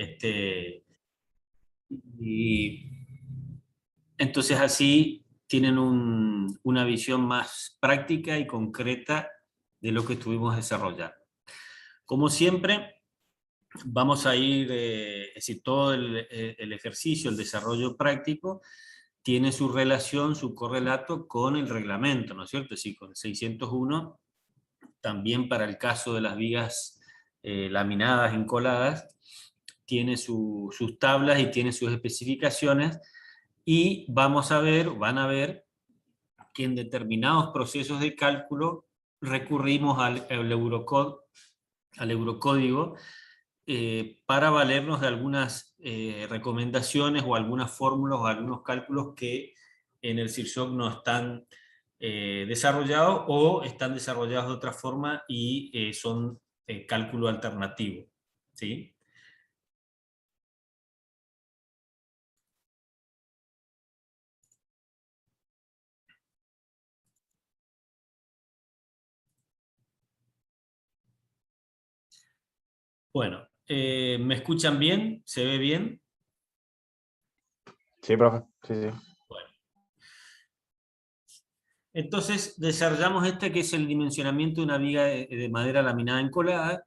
Este, y entonces así tienen una visión más práctica y concreta de lo que estuvimos desarrollando. Como siempre, vamos a ir, es decir, todo el ejercicio, el desarrollo práctico, tiene su relación, su correlato con el reglamento, ¿no es cierto? Es decir, con el 601, también para el caso de las vigas laminadas, encoladas, tiene sus tablas y tiene sus especificaciones, y vamos a ver, van a ver, que en determinados procesos de cálculo recurrimos al Eurocódigo, para valernos de algunas recomendaciones o algunas fórmulas o algunos cálculos que en el CIRSOC no están desarrollados, o están desarrollados de otra forma y son cálculo alternativo, ¿sí? Bueno, ¿me escuchan bien? ¿Se ve bien? Sí, profe. Sí, sí. Bueno. Entonces desarrollamos este, que es el dimensionamiento de una viga de madera laminada encolada.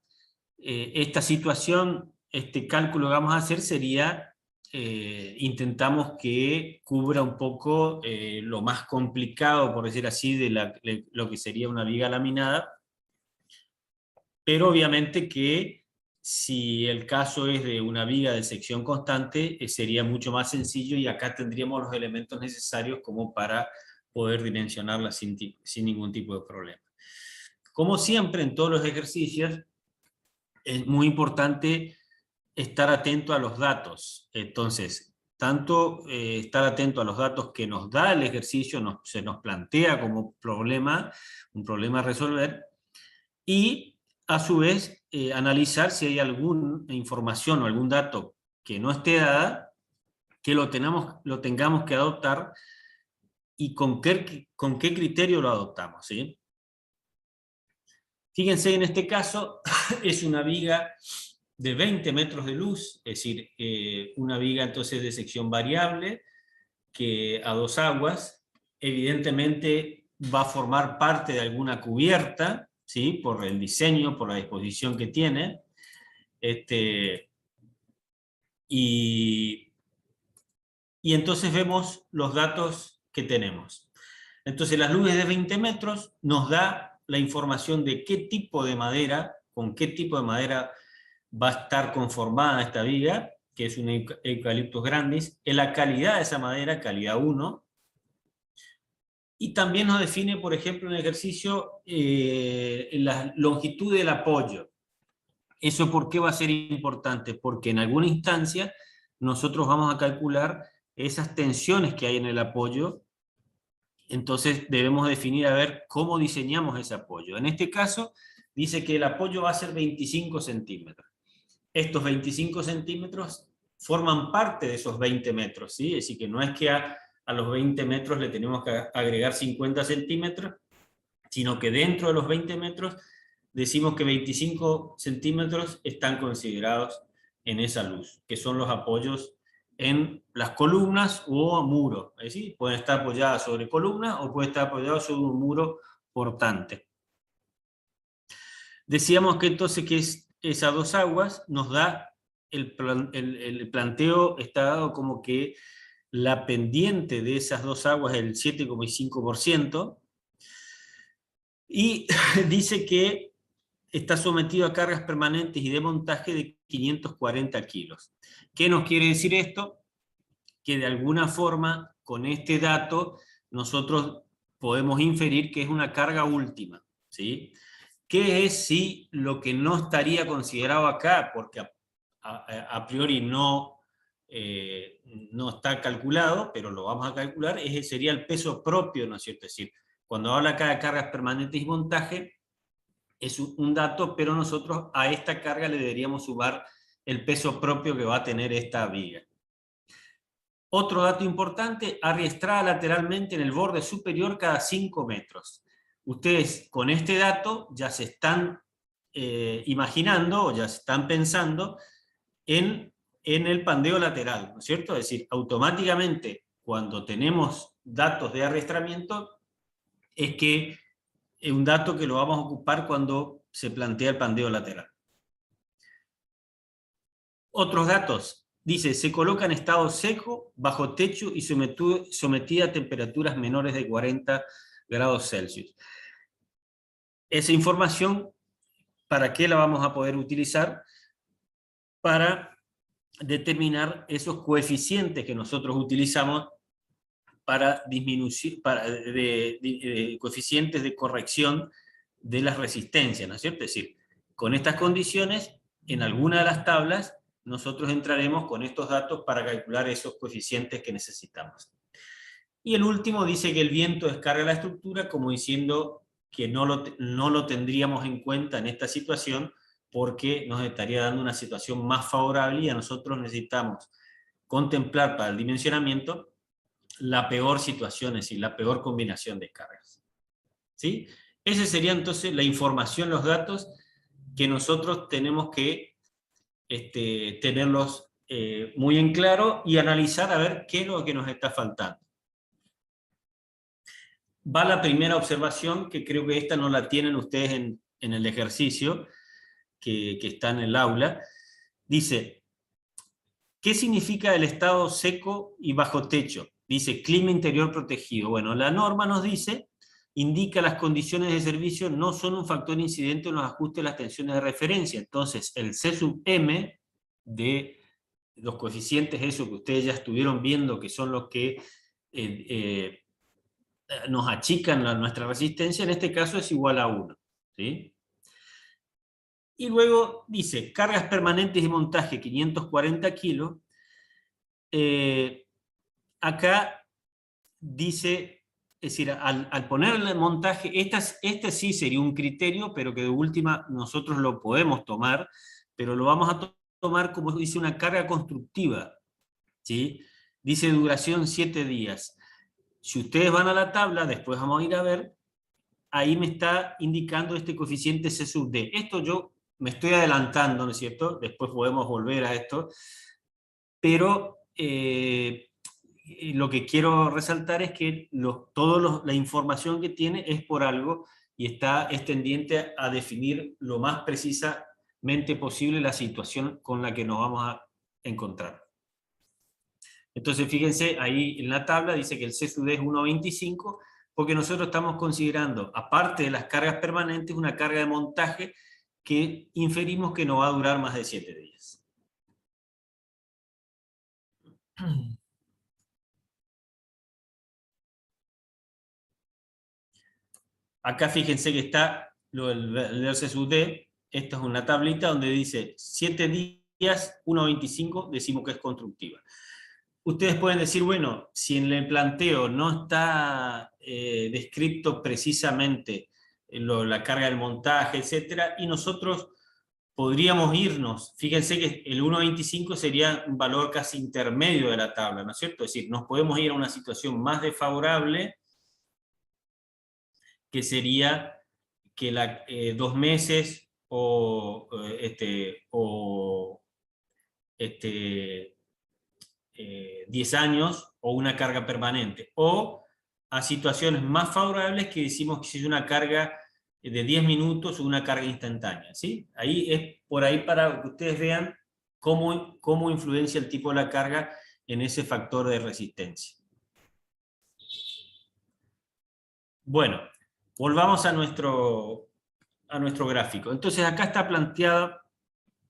Esta situación, este cálculo que vamos a hacer sería, intentamos que cubra un poco lo más complicado, por decir así, de lo que sería una viga laminada, pero obviamente que si el caso es de una viga de sección constante, sería mucho más sencillo, y acá tendríamos los elementos necesarios como para poder dimensionarla sin ningún tipo de problema. Como siempre en todos los ejercicios, es muy importante estar atento a los datos. Entonces, tanto estar atento a los datos que nos da el ejercicio, se nos plantea como problema, un problema a resolver, y a su vez analizar si hay alguna información o algún dato que no esté dada, que lo tengamos que adoptar, y con qué criterio lo adoptamos, ¿sí? Fíjense, en este caso es una viga de 20 metros de luz, es decir, una viga entonces de sección variable, que a dos aguas, evidentemente va a formar parte de alguna cubierta, ¿sí? Por el diseño, por la disposición que tiene, y entonces vemos los datos que tenemos. Entonces las luces de 20 metros nos da la información de qué tipo de madera, con qué tipo de madera va a estar conformada esta viga, que es un Eucalyptus grandis, en la calidad de esa madera, calidad 1, y también nos define, por ejemplo, en el ejercicio, la longitud del apoyo. ¿Eso por qué va a ser importante? Porque en alguna instancia nosotros vamos a calcular esas tensiones que hay en el apoyo. Entonces debemos definir a ver cómo diseñamos ese apoyo. En este caso dice que el apoyo va a ser 25 centímetros. Estos 25 centímetros forman parte de esos 20 metros, ¿sí? Es decir, que no es que a los 20 metros le tenemos que agregar 50 centímetros, sino que dentro de los 20 metros decimos que 25 centímetros están considerados en esa luz, que son los apoyos en las columnas o muros. Es decir, pueden estar apoyadas sobre columnas o pueden estar apoyadas sobre un muro portante. Decíamos que entonces que es a dos aguas, nos da el planteo, está dado como que la pendiente de esas dos aguas es el 7,5%, y dice que está sometido a cargas permanentes y de montaje de 540 kilos. ¿Qué nos quiere decir esto? Que de alguna forma, con este dato, nosotros podemos inferir que es una carga última, ¿sí? ¿Qué es si lo que no estaría considerado acá, porque a priori no está calculado, pero lo vamos a calcular, sería el peso propio, ¿no es cierto? Es decir, cuando habla acá de cargas permanentes y montaje, es un dato, pero nosotros a esta carga le deberíamos sumar el peso propio que va a tener esta viga. Otro dato importante, arrastrada lateralmente en el borde superior cada 5 metros. Ustedes con este dato ya se están imaginando o ya se están pensando en en el pandeo lateral, ¿no es cierto? Es decir, automáticamente cuando tenemos datos de arrastramiento, es que es un dato que lo vamos a ocupar cuando se plantea el pandeo lateral. Otros datos. Dice, se coloca en estado seco, bajo techo y sometida a temperaturas menores de 40 grados Celsius. Esa información, ¿para qué la vamos a poder utilizar? Para determinar esos coeficientes que nosotros utilizamos para disminuir, coeficientes de corrección de las resistencias, ¿no es cierto? Es decir, con estas condiciones, en alguna de las tablas, nosotros entraremos con estos datos para calcular esos coeficientes que necesitamos. Y el último dice que el viento descarga la estructura, como diciendo que no lo tendríamos en cuenta en esta situación, porque nos estaría dando una situación más favorable y a nosotros necesitamos contemplar para el dimensionamiento la peor situación, es decir, la peor combinación de cargas. ¿Sí? Esa sería entonces la información, los datos que nosotros tenemos que tenerlos muy en claro y analizar a ver qué es lo que nos está faltando. Va la primera observación, que creo que esta no la tienen ustedes en el ejercicio, que está en el aula. Dice, ¿qué significa el estado seco y bajo techo? Dice, clima interior protegido. Bueno, la norma nos dice, indica las condiciones de servicio no son un factor incidente en los ajustes de las tensiones de referencia. Entonces, el C sub M de los coeficientes, eso que ustedes ya estuvieron viendo, que son los que nos achican nuestra resistencia, en este caso es igual a 1. ¿Sí? Y luego dice, cargas permanentes de montaje 540 kilos. Acá dice, es decir, al ponerle el montaje, este sí sería un criterio, pero que de última nosotros lo podemos tomar, pero lo vamos a tomar como dice una carga constructiva. ¿Sí? Dice duración 7 días. Si ustedes van a la tabla, después vamos a ir a ver, ahí me está indicando este coeficiente C sub D. Esto yo me estoy adelantando, ¿no es cierto? Después podemos volver a esto, pero lo que quiero resaltar es que toda la información que tiene es por algo y es tendiente a definir lo más precisamente posible la situación con la que nos vamos a encontrar. Entonces, fíjense, ahí en la tabla dice que el C sub D es 1,25, porque nosotros estamos considerando, aparte de las cargas permanentes, una carga de montaje que inferimos que no va a durar más de 7 días. Acá fíjense que está el C sub D, esta es una tablita donde dice 7 días, 1,25, decimos que es constructiva. Ustedes pueden decir, bueno, si en el planteo no está descrito precisamente la carga del montaje, etcétera, y nosotros podríamos irnos, fíjense que el 1,25 sería un valor casi intermedio de la tabla, ¿no es cierto? Es decir, nos podemos ir a una situación más desfavorable, que sería que 2 meses o 10 años o una carga permanente, o a situaciones más favorables que decimos que es una carga de 10 minutos o una carga instantánea. ¿Sí? Ahí es por ahí para que ustedes vean cómo influencia el tipo de la carga en ese factor de resistencia. Bueno, volvamos a nuestro gráfico. Entonces acá está planteada,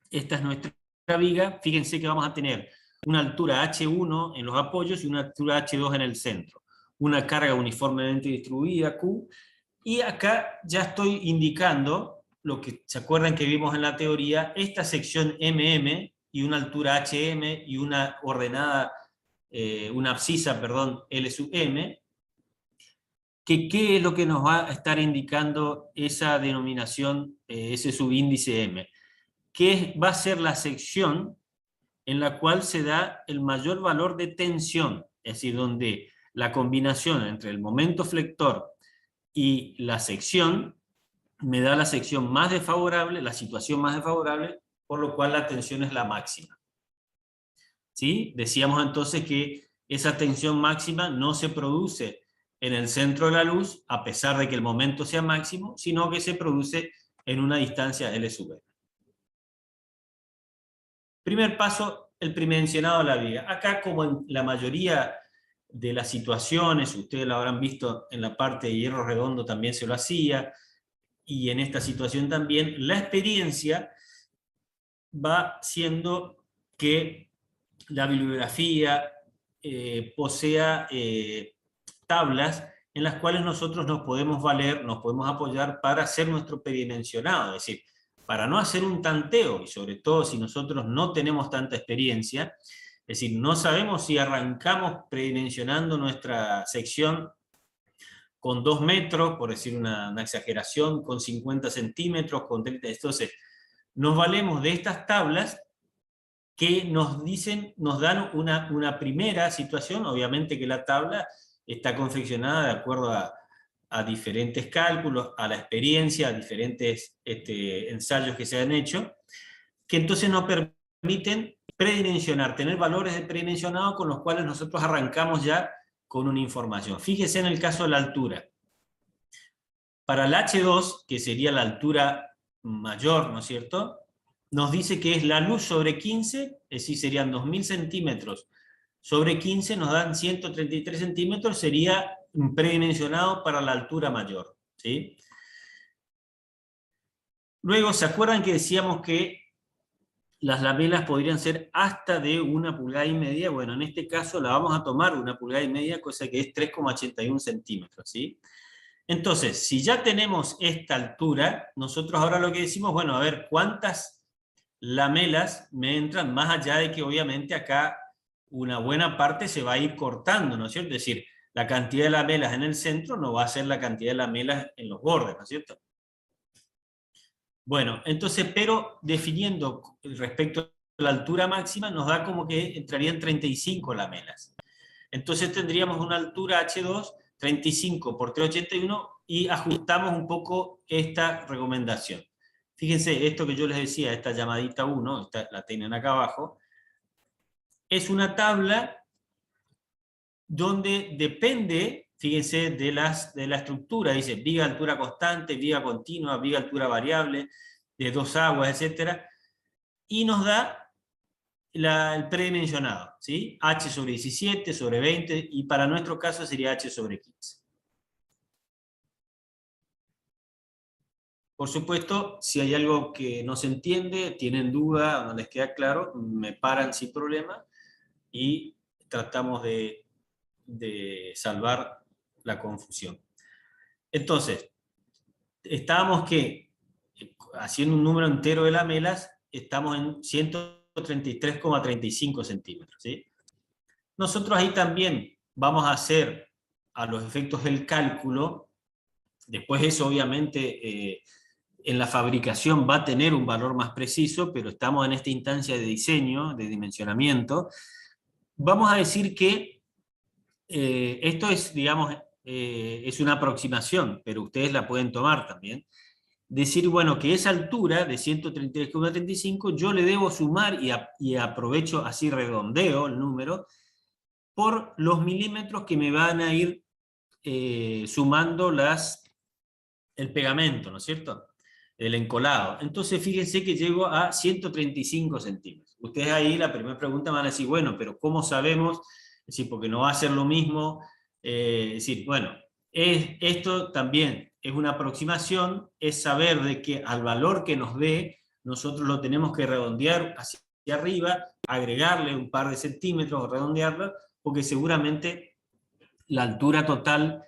esta es nuestra viga, fíjense que vamos a tener una altura H1 en los apoyos y una altura H2 en el centro. Una carga uniformemente distribuida, Q, y acá ya estoy indicando lo que se acuerdan que vimos en la teoría, esta sección MM y una altura HM y una ordenada, una abscisa, perdón, L sub M, que qué es lo que nos va a estar indicando esa denominación, ese subíndice M, que va a ser la sección en la cual se da el mayor valor de tensión, es decir, donde la combinación entre el momento flector y la sección me da la sección más desfavorable, la situación más desfavorable, por lo cual la tensión es la máxima. ¿sí? Decíamos entonces que esa tensión máxima no se produce en el centro de la luz, a pesar de que el momento sea máximo, sino que se produce en una distancia L sub n. Primer paso, el premencionado de la viga. Acá, como en la mayoría de las situaciones, ustedes lo habrán visto en la parte de hierro redondo también se lo hacía, y en esta situación también, la experiencia va siendo que la bibliografía posea tablas en las cuales nosotros nos podemos valer, nos podemos apoyar para hacer nuestro predimensionado, es decir, para no hacer un tanteo, y sobre todo si nosotros no tenemos tanta experiencia, es decir, no sabemos si arrancamos predimensionando nuestra sección con 2 metros, por decir una exageración, con 50 centímetros, con 30, entonces nos valemos de estas tablas que nos dicen, nos dan una primera situación, obviamente que la tabla está confeccionada de acuerdo a diferentes cálculos, a la experiencia, a diferentes ensayos que se han hecho, que entonces nos permiten predimensionar, tener valores de predimensionado con los cuales nosotros arrancamos ya con una información. Fíjese en el caso de la altura. Para el H2, que sería la altura mayor, ¿no es cierto?, nos dice que es la luz sobre 15, es decir, serían 2000 centímetros sobre 15, nos dan 133 centímetros, sería predimensionado para la altura mayor, ¿sí? Luego, ¿se acuerdan que decíamos que las lamelas podrían ser hasta de 1,5 pulgadas? Bueno, en este caso la vamos a tomar 1,5 pulgadas, cosa que es 3,81 centímetros, ¿sí? Entonces, si ya tenemos esta altura, nosotros ahora lo que decimos, bueno, a ver, ¿cuántas lamelas me entran? Más allá de que obviamente acá una buena parte se va a ir cortando, ¿no es cierto? Es decir, la cantidad de lamelas en el centro no va a ser la cantidad de lamelas en los bordes, ¿no es cierto? Bueno, entonces, pero definiendo respecto a la altura máxima, nos da como que entrarían 35 lamelas. Entonces tendríamos una altura H2, 35 por 381, y ajustamos un poco esta recomendación. Fíjense, esto que yo les decía, esta llamadita 1, la tienen acá abajo, es una tabla donde depende, fíjense, de la estructura. Dice viga altura constante, viga continua, viga altura variable, de 2 aguas, etc. Y nos da el predimensionado, ¿sí? H sobre 17, sobre 20, y para nuestro caso sería H sobre 15. Por supuesto, si hay algo que no se entiende, tienen duda, no les queda claro, me paran sin problema y tratamos de salvar la confusión. Entonces, estábamos que, haciendo un número entero de lamelas, estamos en 133,35 centímetros, ¿sí? Nosotros ahí también vamos a hacer a los efectos del cálculo, después eso obviamente en la fabricación va a tener un valor más preciso, pero estamos en esta instancia de diseño, de dimensionamiento. Vamos a decir que esto es, digamos, es una aproximación, pero ustedes la pueden tomar también. Decir, bueno, que esa altura de 133,35 yo le debo sumar y aprovecho, así redondeo el número, por los milímetros que me van a ir sumando el pegamento, ¿no es cierto?, el encolado. Entonces fíjense que llego a 135 centímetros. Ustedes ahí la primera pregunta van a decir, bueno, pero ¿cómo sabemos? Es decir, porque no va a ser lo mismo. Es decir, bueno, esto también es una aproximación, es saber de que al valor que nos dé, nosotros lo tenemos que redondear hacia arriba, agregarle un par de centímetros o redondearlo, porque seguramente la altura total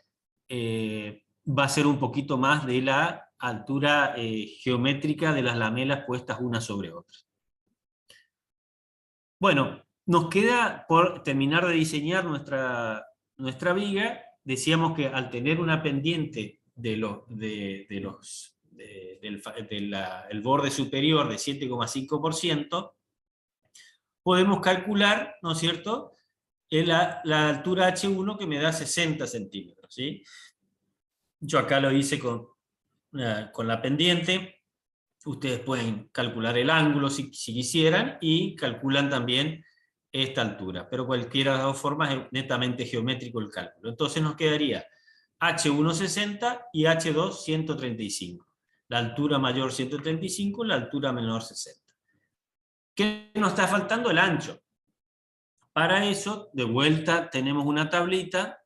va a ser un poquito más de la altura geométrica de las lamelas puestas una sobre otra. Bueno, nos queda por terminar de diseñar nuestra viga. Decíamos que al tener una pendiente del borde superior de 7,5%, podemos calcular, ¿no es cierto?, la altura H1 que me da 60 centímetros, ¿sí? Yo acá lo hice con la pendiente. Ustedes pueden calcular el ángulo si quisieran, y calculan también esta altura, pero cualquiera de las dos formas es netamente geométrico el cálculo. Entonces nos quedaría H1 60 y H2 135. La altura mayor 135, la altura menor 60. ¿Qué nos está faltando? El ancho. Para eso, de vuelta, tenemos una tablita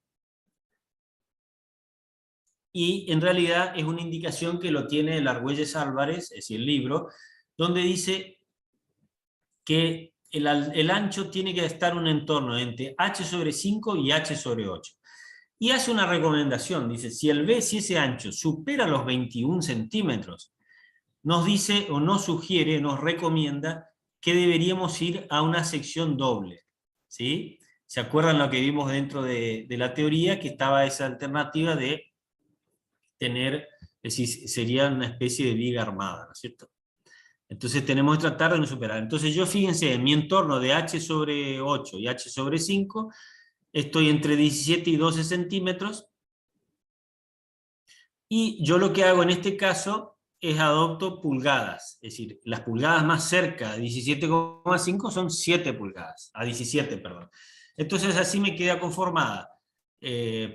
y en realidad es una indicación que lo tiene el Argüelles Álvarez, es decir, el libro, donde dice que el ancho tiene que estar en un entorno entre h sobre 5 y h sobre 8. Y hace una recomendación, dice, si ese ancho supera los 21 centímetros, nos dice o nos sugiere, nos recomienda que deberíamos ir a una sección doble. ¿Sí? ¿Se acuerdan lo que vimos dentro de la teoría? Que estaba esa alternativa de tener, es decir, sería una especie de viga armada, ¿no es cierto? Entonces tenemos que tratar de no superar. Entonces yo, fíjense, en mi entorno de h sobre 8 y h sobre 5, estoy entre 17 y 12 centímetros, y yo lo que hago en este caso es adopto pulgadas, es decir, las pulgadas más cerca de 17,5 son 7 pulgadas, a 17, perdón. Entonces así me queda conformada,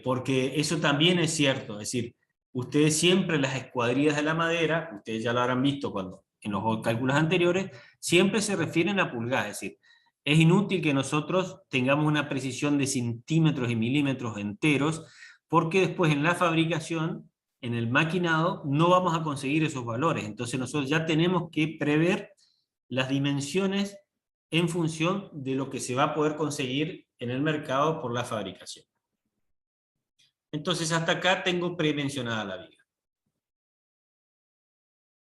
porque eso también es cierto, es decir, ustedes siempre las escuadrillas de la madera, ustedes ya lo habrán visto cuando en los cálculos anteriores, siempre se refieren a pulgadas, es decir, es inútil que nosotros tengamos una precisión de centímetros y milímetros enteros, porque después en la fabricación, en el maquinado, no vamos a conseguir esos valores. Entonces nosotros ya tenemos que prever las dimensiones en función de lo que se va a poder conseguir en el mercado por la fabricación. Entonces hasta acá tengo premencionada la viga.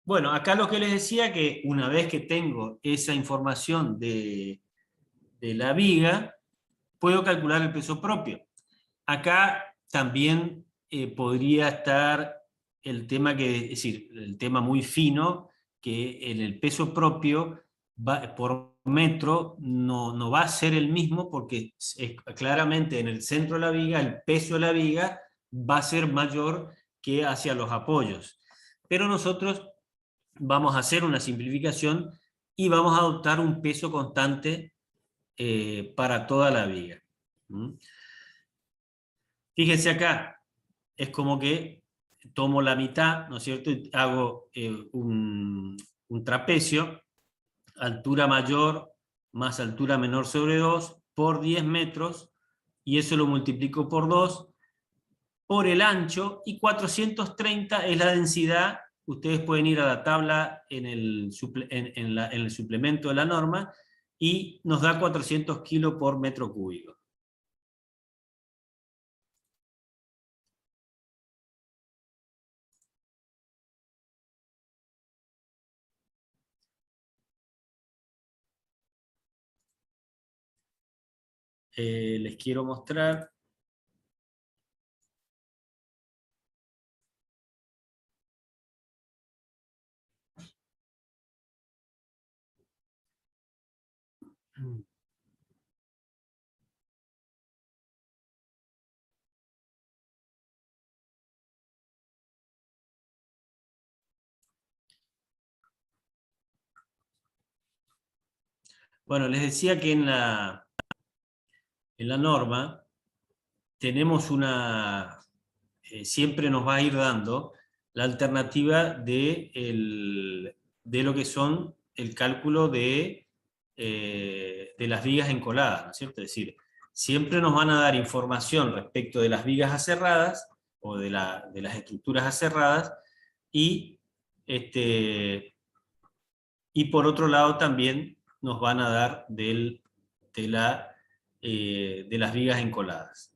Bueno, acá lo que les decía, que una vez que tengo esa información de la viga, puedo calcular el peso propio. Acá también podría estar el tema es decir, el tema muy fino, que en el peso propio por metro no va a ser el mismo, porque claramente en el centro de la viga el peso de la viga va a ser mayor que hacia los apoyos. Pero nosotros vamos a hacer una simplificación y vamos a adoptar un peso constante para toda la viga. ¿Mm? Fíjense acá, es como que tomo la mitad, ¿no es cierto? Y hago un trapecio, altura mayor más altura menor sobre 2 por 10 metros, y eso lo multiplico por 2 por el ancho, y 430 es la densidad. Ustedes pueden ir a la tabla en el suplemento de la norma, y nos da 400 kilos por metro cúbico. Les quiero mostrar. Bueno, les decía que en la norma tenemos siempre nos va a ir dando la alternativa de lo que son el cálculo de las vigas encoladas, ¿no es cierto? Es decir, siempre nos van a dar información respecto de las vigas aserradas o de las estructuras aserradas, y, y por otro lado también nos van a dar de las vigas encoladas.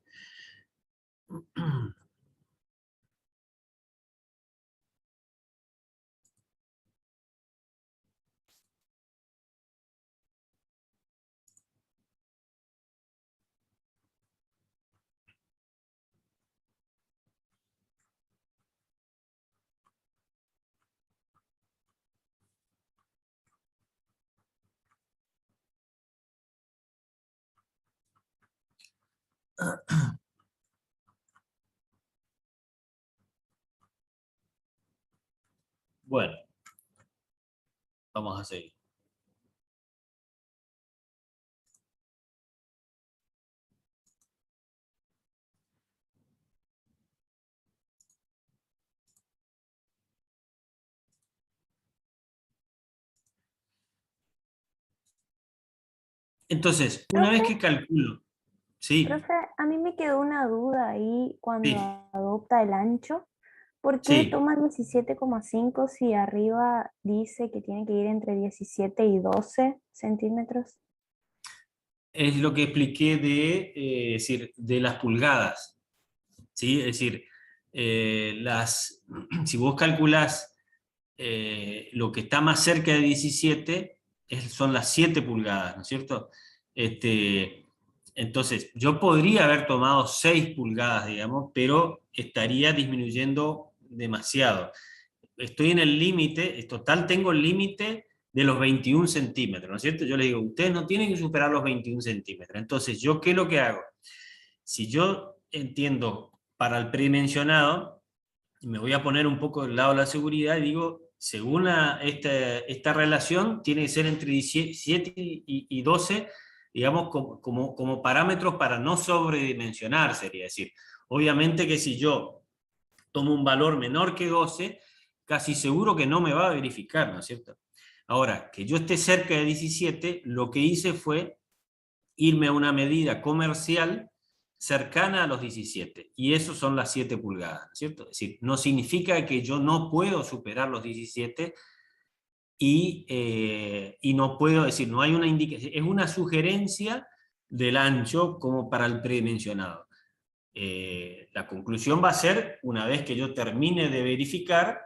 Bueno, vamos a seguir. Entonces, una vez Profe, que calculo, sí, profe, a mí me quedó una duda ahí cuando sí, adopta el ancho. ¿Por qué sí, toma 17,5 si arriba dice que tiene que ir entre 17 y 12 centímetros? es lo que expliqué de, decir, de las pulgadas, ¿sí? Es decir, si vos calculás lo que está más cerca de 17 son las 7 pulgadas, ¿no es cierto? Este, entonces, yo podría haber tomado 6 pulgadas, digamos, pero estaría disminuyendo demasiado. Estoy en el límite, en total tengo el límite de los 21 centímetros, ¿no es cierto? Yo le digo, ustedes no tienen que superar los 21 centímetros. Entonces, ¿yo qué es lo que hago? Si yo entiendo para el predimensionado, me voy a poner un poco del lado de la seguridad y digo, según esta relación, tiene que ser entre 17 y 12, digamos, como parámetros para no sobredimensionar, sería decir. Obviamente que si yo tomo un valor menor que 12, casi seguro que no me va a verificar, ¿no es cierto? Ahora, que yo esté cerca de 17, lo que hice fue irme a una medida comercial cercana a los 17, y eso son las 7 pulgadas, ¿cierto? Es decir, no significa que yo no puedo superar los 17 y no puedo decir, no hay una indicación, es una sugerencia del ancho como para el predimensionado. La conclusión va a ser, una vez que yo termine de verificar,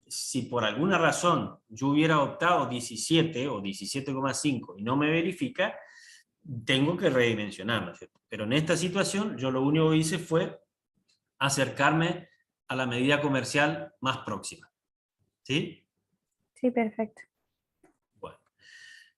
si por alguna razón yo hubiera optado 17 o 17,5 y no me verifica, tengo que redimensionar, ¿no es cierto? Pero en esta situación yo lo único que hice fue acercarme a la medida comercial más próxima. ¿Sí? Sí, perfecto. Bueno.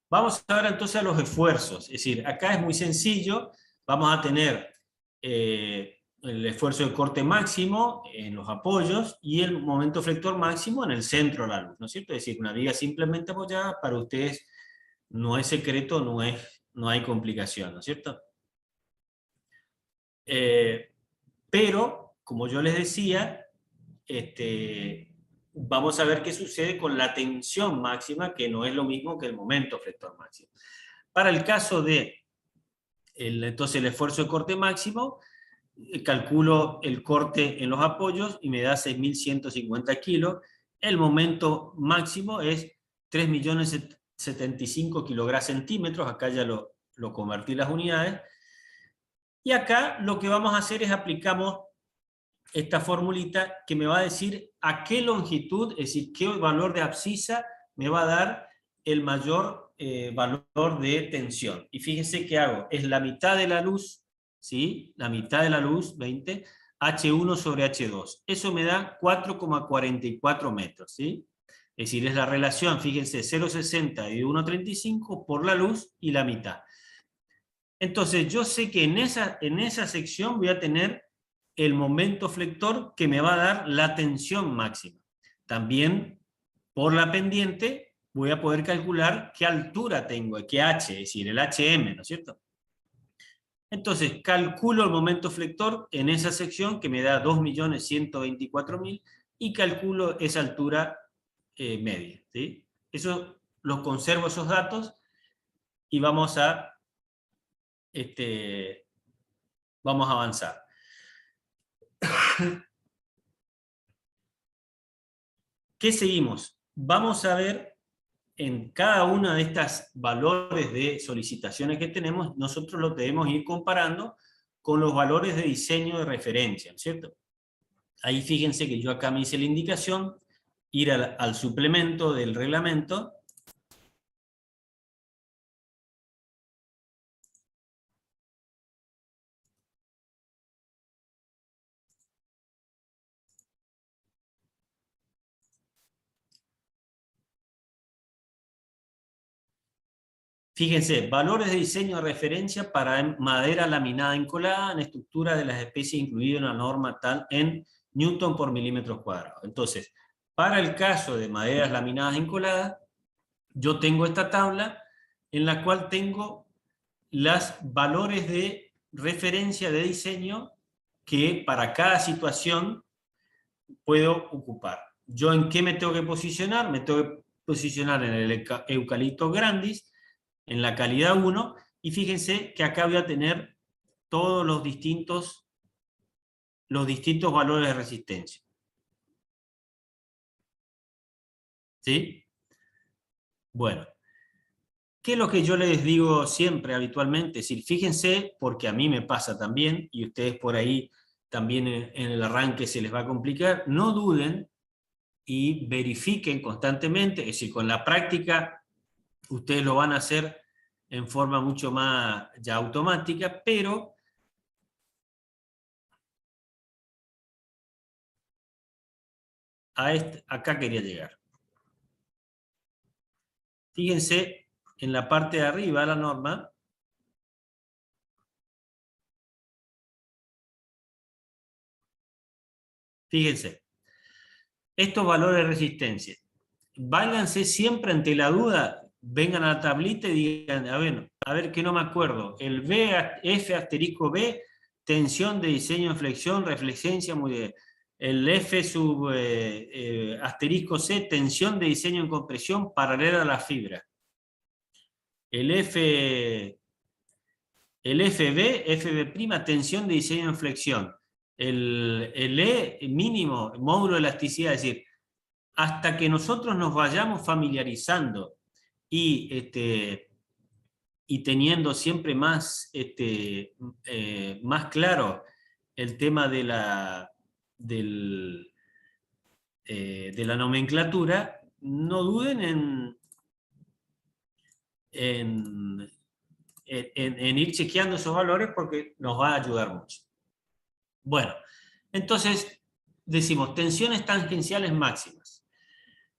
Vamos ahora entonces a los esfuerzos. Es decir, acá es muy sencillo. Vamos a tener el esfuerzo de corte máximo en los apoyos y el momento flector máximo en el centro de la luz, ¿no es cierto? Es decir, una viga simplemente apoyada para ustedes no es secreto, no hay complicación, ¿no es cierto? Eh, Pero, como yo les decía, vamos a ver qué sucede con la tensión máxima, que no es lo mismo que el momento flector máximo. Para el caso de entonces el esfuerzo de corte máximo, calculo el corte en los apoyos y me da 6.150 kilos. El momento máximo es 3.075 kilogramos centímetros. Acá ya lo convertí las unidades. Y acá lo que vamos a hacer es aplicamos esta formulita que me va a decir a qué longitud, es decir, qué valor de abscisa me va a dar el mayor valor de tensión. Y fíjense qué hago, es la mitad de la luz, ¿sí? La mitad de la luz, 20, H1 sobre H2. Eso me da 4,44 metros, ¿sí? Es decir, es la relación, fíjense, 0,60 y 1,35 por la luz y la mitad. Entonces, yo sé que en esa sección voy a tener el momento flector que me va a dar la tensión máxima. También, por la pendiente, voy a poder calcular qué altura tengo, qué H, es decir, el HM, ¿no es cierto? Entonces, calculo el momento flector en esa sección que me da 2.124.000 y calculo esa altura media, ¿sí? Eso los conservo esos datos y este, vamos a avanzar. ¿Qué seguimos? Vamos a ver en cada una de estas valores de solicitaciones que tenemos, nosotros lo debemos ir comparando con los valores de diseño de referencia, ¿no es cierto? Ahí fíjense que yo acá me hice la indicación, ir al suplemento del reglamento. Fíjense, valores de diseño de referencia para madera laminada encolada en estructura de las especies incluidas en la norma tal en Newton por milímetros cuadrados. Entonces, para el caso de maderas laminadas encoladas, yo tengo esta tabla en la cual tengo los valores de referencia de diseño que para cada situación puedo ocupar. ¿Yo en qué me tengo que posicionar? Me tengo que posicionar en el eucalipto grandis, en la calidad 1, y fíjense que acá voy a tener todos los distintos valores de resistencia. ¿Sí? Bueno, ¿qué es lo que yo les digo siempre, habitualmente? Es decir, fíjense, porque a mí me pasa también, y ustedes por ahí también en el arranque se les va a complicar, no duden y verifiquen constantemente, es decir, con la práctica ustedes lo van a hacer en forma mucho más ya automática, pero acá quería llegar. Fíjense en la parte de arriba de la norma, fíjense, estos valores de resistencia, váyanse siempre ante la duda, vengan a la tablita y digan, a ver que no me acuerdo, el F asterisco B, tensión de diseño en flexión, reflexencia, muy bien. El F sub asterisco C, tensión de diseño en compresión paralela a la fibra. El FB', tensión de diseño en flexión. El E mínimo, módulo de elasticidad, es decir, hasta que nosotros nos vayamos familiarizando y teniendo siempre más, más claro el tema de la nomenclatura, no duden en ir chequeando esos valores porque nos va a ayudar mucho. Bueno, entonces decimos tensiones tangenciales máximas.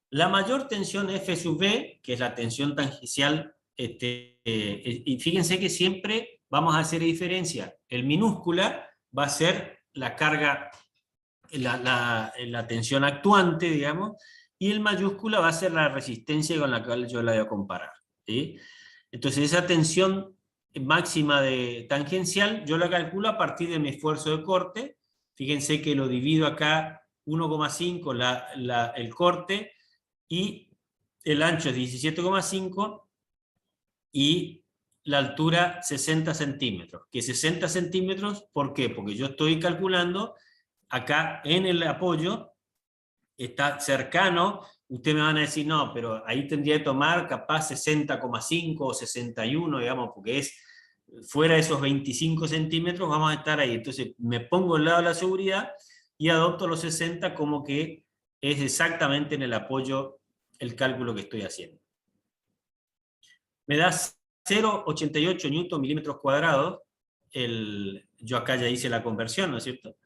La mayor tensión F sub B, que es la tensión tangencial, y fíjense que siempre vamos a hacer diferencia. El minúscula va a ser la carga, la tensión actuante, digamos, y el mayúscula va a ser la resistencia con la cual yo la voy a comparar. ¿Sí? Entonces esa tensión máxima de tangencial yo la calculo a partir de mi esfuerzo de corte. Fíjense que lo divido acá 1,5 el corte, y el ancho es 17,5 y la altura 60 centímetros. Que 60 centímetros, ¿por qué? Porque yo estoy calculando acá en el apoyo, está cercano, ustedes me van a decir, no, pero ahí tendría que tomar capaz 60,5 o 61, digamos, porque es fuera de esos 25 centímetros, vamos a estar ahí. Entonces me pongo al lado de la seguridad y adopto los 60 como que es exactamente en el apoyo el cálculo que estoy haciendo. Me da 0,88 newton milímetros cuadrados, yo acá ya hice la conversión, ¿no es cierto?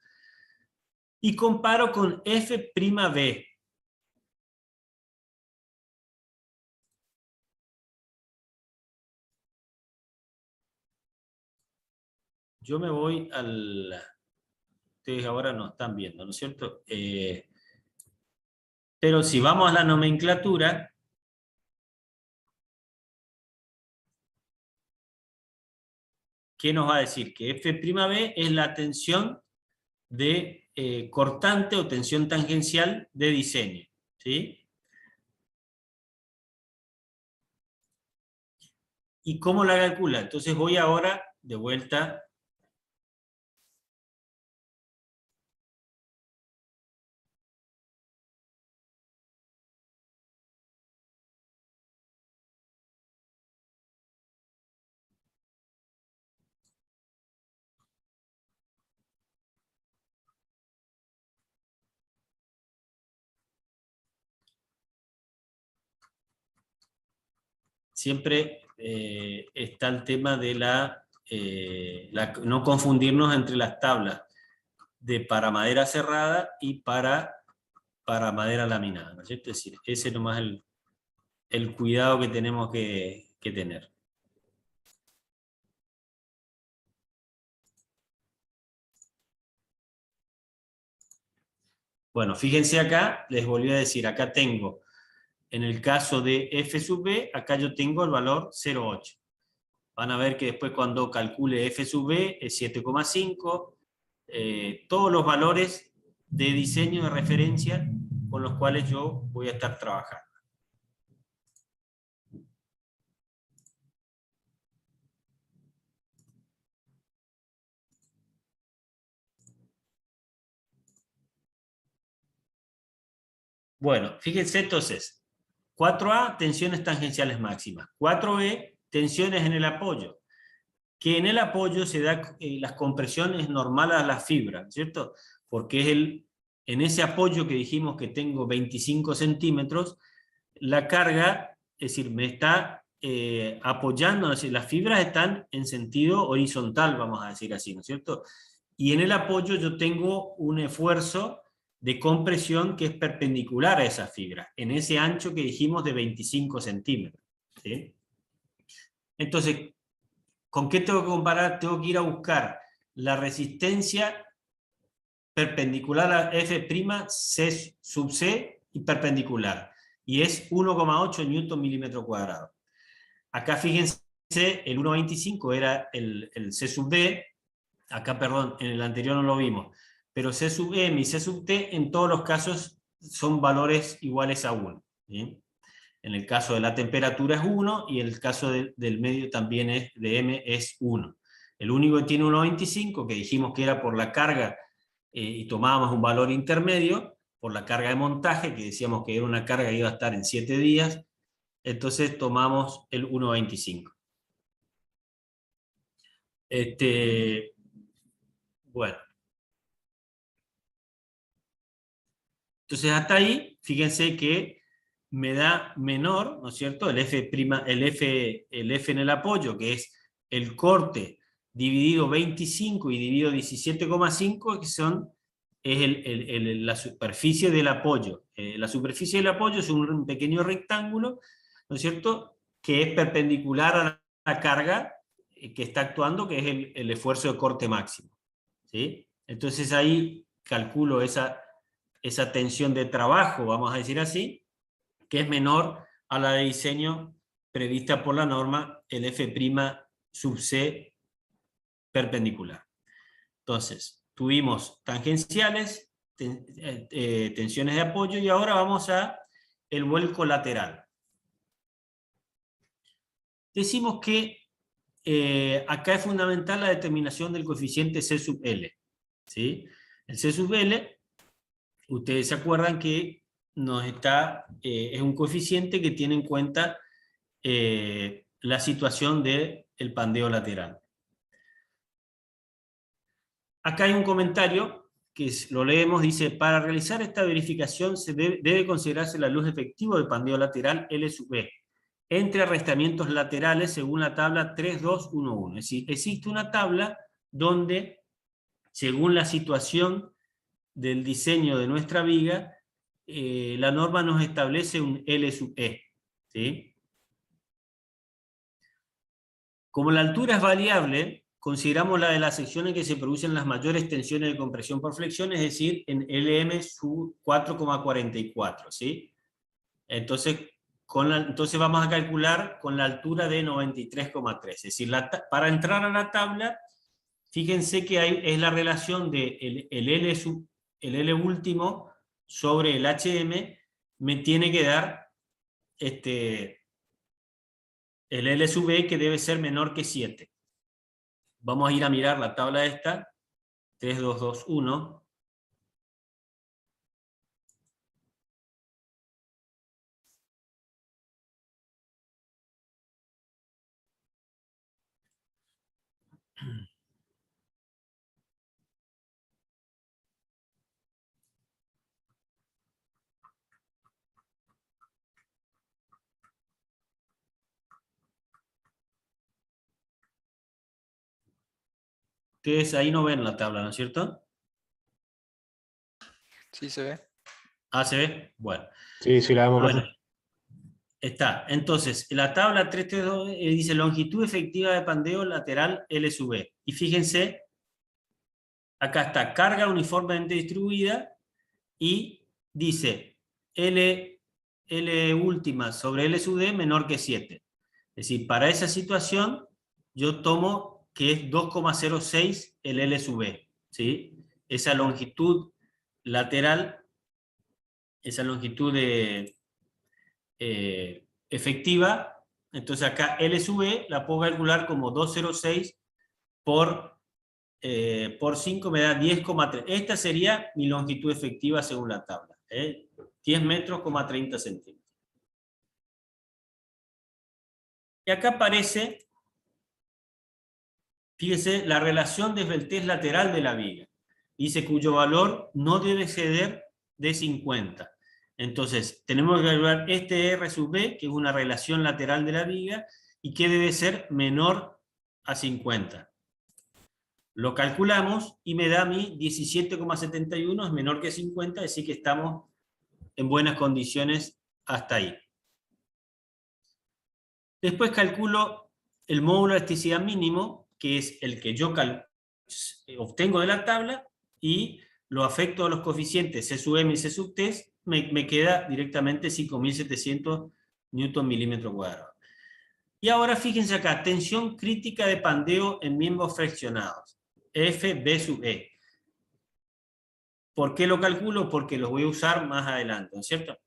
Y comparo con F'B. Yo me voy ustedes ahora no están viendo, ¿no es cierto? Pero si vamos a la nomenclatura, ¿qué nos va a decir? Que F'B es la tensión de cortante o tensión tangencial de diseño. ¿Sí? ¿Y cómo la calcula? Entonces voy ahora de vuelta. Siempre está el tema de no confundirnos entre las tablas de para madera cerrada y para madera laminada, ¿no es cierto? Es decir, ese es nomás el cuidado que tenemos que tener. Bueno, fíjense acá, les volví a decir, acá tengo, en el caso de F sub B, acá yo tengo el valor 0,8. Van a ver que después cuando calcule F sub B es 7,5, todos los valores de diseño de referencia con los cuales yo voy a estar trabajando. Bueno, fíjense entonces, 4A, tensiones tangenciales máximas. 4B, tensiones en el apoyo. Que en el apoyo se da las compresiones normales a las fibras, ¿cierto? Porque es en ese apoyo que dijimos que tengo 25 centímetros, la carga, es decir, me está apoyando, es decir, las fibras están en sentido horizontal, vamos a decir así, ¿no es cierto? Y en el apoyo yo tengo un esfuerzo de compresión que es perpendicular a esa fibra, en ese ancho que dijimos de 25 centímetros. ¿Sí? Entonces, ¿con qué tengo que comparar? Tengo que ir a buscar la resistencia perpendicular a F', C sub C y perpendicular. Y es 1,8 newton milímetro cuadrado. Acá fíjense, el 1,25 era el C sub D. Acá, perdón, en el anterior no lo vimos. Pero C sub M y C sub T en todos los casos son valores iguales a 1. ¿Sí? En el caso de la temperatura es 1 y el caso del medio también es de M es 1. El único que tiene 1,25, que dijimos que era por la carga, y tomábamos un valor intermedio, por la carga de montaje, que decíamos que era una carga que iba a estar en 7 días, entonces tomamos el 1,25. Bueno. Entonces hasta ahí, fíjense que me da menor, ¿no es cierto? El F' el F en el apoyo, que es el corte dividido 25 y dividido 17,5, que es la superficie del apoyo. La superficie del apoyo es un pequeño rectángulo, ¿no es cierto?, que es perpendicular a la carga que está actuando, que es el esfuerzo de corte máximo. ¿Sí? Entonces ahí calculo esa tensión de trabajo, vamos a decir así, que es menor a la de diseño prevista por la norma, el F' sub C perpendicular. Entonces, tuvimos tangenciales, tensiones de apoyo, y ahora vamos a el vuelco lateral. Decimos que acá es fundamental la determinación del coeficiente C sub L. ¿Sí? El C sub L, ustedes se acuerdan que es un coeficiente que tiene en cuenta la situación del pandeo lateral. Acá hay un comentario que lo leemos, dice: para realizar esta verificación se debe considerarse la luz efectiva del pandeo lateral L sub B entre arrestamientos laterales según la tabla 3211. Es decir, existe una tabla donde, según la situación del diseño de nuestra viga, la norma nos establece un L sub E. ¿Sí? Como la altura es variable, consideramos la de la sección en que se producen las mayores tensiones de compresión por flexión, es decir, en LM sub 4,44. ¿Sí? Entonces vamos a calcular con la altura de 93,3. Es decir, para entrar a la tabla, fíjense que es la relación de el L último sobre el HM, me tiene que dar el L sub E, que debe ser menor que 7. Vamos a ir a mirar la tabla esta, 3221. Ustedes ahí no ven la tabla, ¿no es cierto? Sí, se ve. Ah, ¿se ve? Bueno. Sí, sí, la vemos. Bueno, está. Entonces, la tabla 332 dice longitud efectiva de pandeo lateral L sub E. Y fíjense, acá está carga uniformemente distribuida y dice L última sobre L sub D menor que 7. Es decir, para esa situación yo tomo que es 2,06 el L sub E. ¿Sí? Esa longitud lateral, esa longitud efectiva, entonces acá L sub E la puedo calcular como 2,06 por 5 me da 10,3. Esta sería mi longitud efectiva según la tabla. 10 metros, 30 centímetros. Y acá aparece, fíjese, la relación de esbeltez lateral de la viga. Dice cuyo valor no debe exceder de 50. Entonces, tenemos que calcular este R sub B, que es una relación lateral de la viga, y que debe ser menor a 50. Lo calculamos y me da a mí 17,71, es menor que 50, es decir que estamos en buenas condiciones hasta ahí. Después calculo el módulo de elasticidad mínimo, que es el que yo obtengo de la tabla, y lo afecto a los coeficientes C sub M y C sub T, me queda directamente 5.700 newton milímetro cuadrado. Y ahora fíjense acá, tensión crítica de pandeo en miembros flexionados, F, B sub E. ¿Por qué lo calculo? Porque los voy a usar más adelante, ¿no es cierto?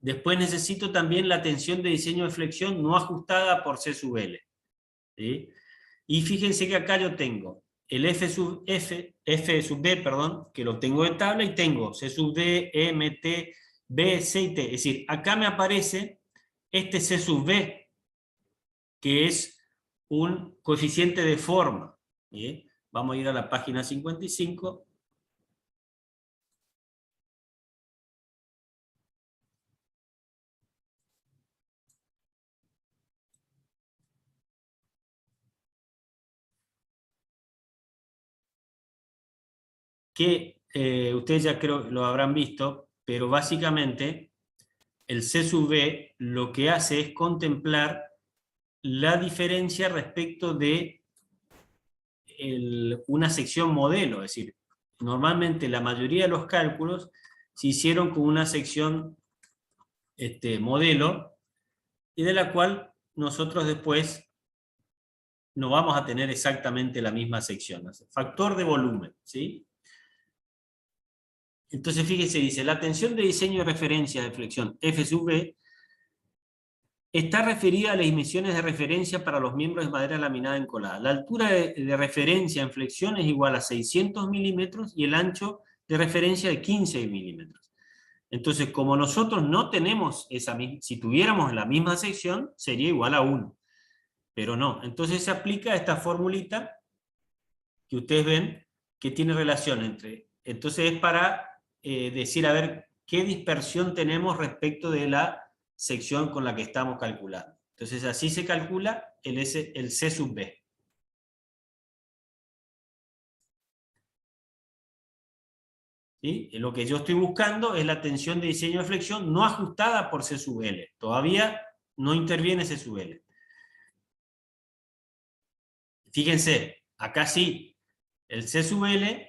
Después necesito también la tensión de diseño de flexión no ajustada por C sub L. ¿Sí? Y fíjense que acá yo tengo el F sub B, perdón, que lo tengo de tabla, y tengo C sub D, M, T, B, C y T. Es decir, acá me aparece este C sub B, que es un coeficiente de forma. ¿Sí? Vamos a ir a la página 55. Que ustedes ya creo que lo habrán visto, pero básicamente el C sub B lo que hace es contemplar la diferencia respecto de una sección modelo, es decir, normalmente la mayoría de los cálculos se hicieron con una sección modelo, y de la cual nosotros después no vamos a tener exactamente la misma sección. Factor de volumen, ¿sí? Entonces fíjese, dice, la tensión de diseño de referencia de flexión F sub B está referida a las dimensiones de referencia para los miembros de madera laminada encolada. La altura de referencia en flexión es igual a 600 milímetros y el ancho de referencia de 15 milímetros. Entonces, como nosotros no tenemos esa misma, si tuviéramos la misma sección, sería igual a 1. Pero no. Entonces se aplica esta formulita que ustedes ven que tiene relación entre... Entonces es para decir, a ver, qué dispersión tenemos respecto de la sección con la que estamos calculando. Entonces así se calcula el C sub B. ¿Sí? Lo que yo estoy buscando es la tensión de diseño de flexión no ajustada por C sub L. Todavía no interviene C sub L. Fíjense, acá sí, el C sub L,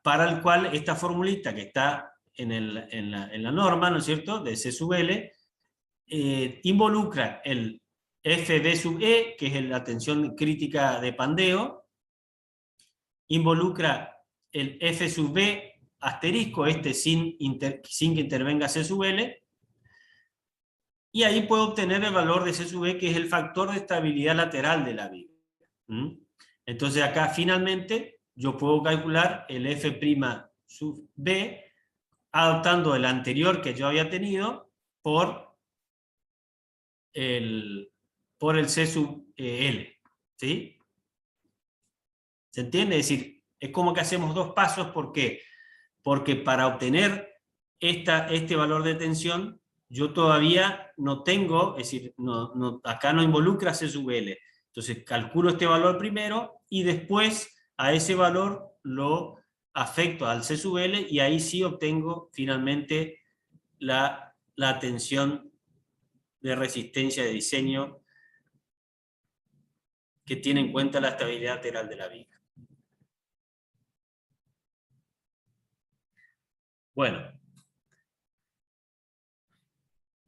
para el cual esta formulita que está en la norma, ¿no es cierto?, de C sub L, involucra el FB sub E, que es la tensión crítica de pandeo, involucra el F sub B asterisco, sin que intervenga C sub L, y ahí puedo obtener el valor de C sub B, que es el factor de estabilidad lateral de la viga. Entonces acá finalmente yo puedo calcular el F' sub B adoptando el anterior que yo había tenido por el C sub L. ¿Sí? ¿Se entiende? Es decir, es como que hacemos dos pasos. ¿Por qué? Porque para obtener este valor de tensión, yo todavía no tengo, es decir, acá no involucra C sub L. Entonces calculo este valor primero y después a ese valor lo afecto al C sub L y ahí sí obtengo finalmente la tensión de resistencia de diseño que tiene en cuenta la estabilidad lateral de la viga. Bueno,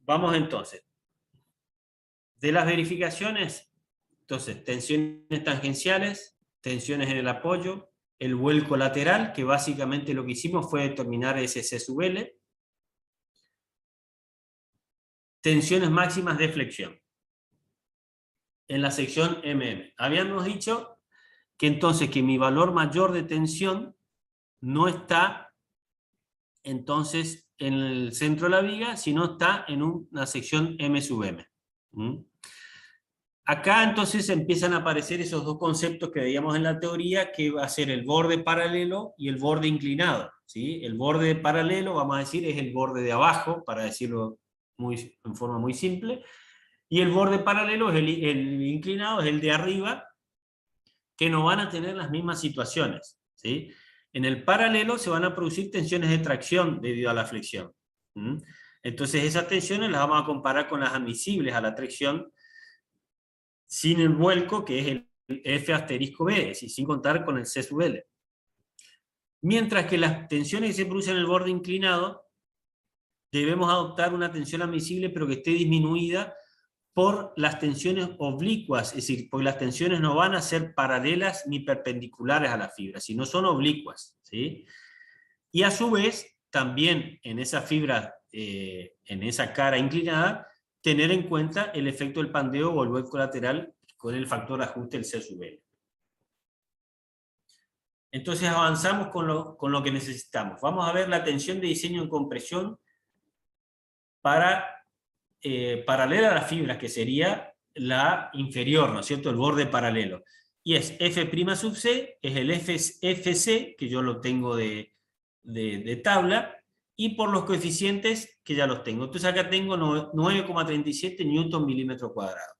vamos entonces. De las verificaciones, entonces, tensiones tangenciales, tensiones en el apoyo, el vuelco lateral, que básicamente lo que hicimos fue determinar ese C sub L, tensiones máximas de flexión en la sección MM. Habíamos dicho que entonces que mi valor mayor de tensión no está entonces en el centro de la viga, sino está en una sección M sub M. ¿Mm? Acá entonces empiezan a aparecer esos dos conceptos que veíamos en la teoría, que va a ser el borde paralelo y el borde inclinado. ¿Sí? El borde paralelo, vamos a decir, es el borde de abajo, para decirlo en forma muy simple, y el borde paralelo, es el inclinado, es el de arriba, que no van a tener las mismas situaciones. ¿Sí? En el paralelo se van a producir tensiones de tracción debido a la flexión. ¿Mm? Entonces esas tensiones las vamos a comparar con las admisibles a la tracción, sin el vuelco, que es el F asterisco B, es decir, sin contar con el C sub L. Mientras que las tensiones que se producen en el borde inclinado, debemos adoptar una tensión admisible, pero que esté disminuida por las tensiones oblicuas, es decir, porque las tensiones no van a ser paralelas ni perpendiculares a la fibra, sino son oblicuas. ¿Sí? Y a su vez, también en esa fibra, en esa cara inclinada, tener en cuenta el efecto del pandeo o el vuelco lateral con el factor de ajuste del C sub L. Entonces avanzamos con lo que necesitamos. Vamos a ver la tensión de diseño en compresión paralela a las fibras, que sería la inferior, ¿no es cierto? El borde paralelo. Y es F' sub C, es el FC, que yo lo tengo de tabla, y por los coeficientes que ya los tengo. Entonces acá tengo 9,37 newton milímetro cuadrado.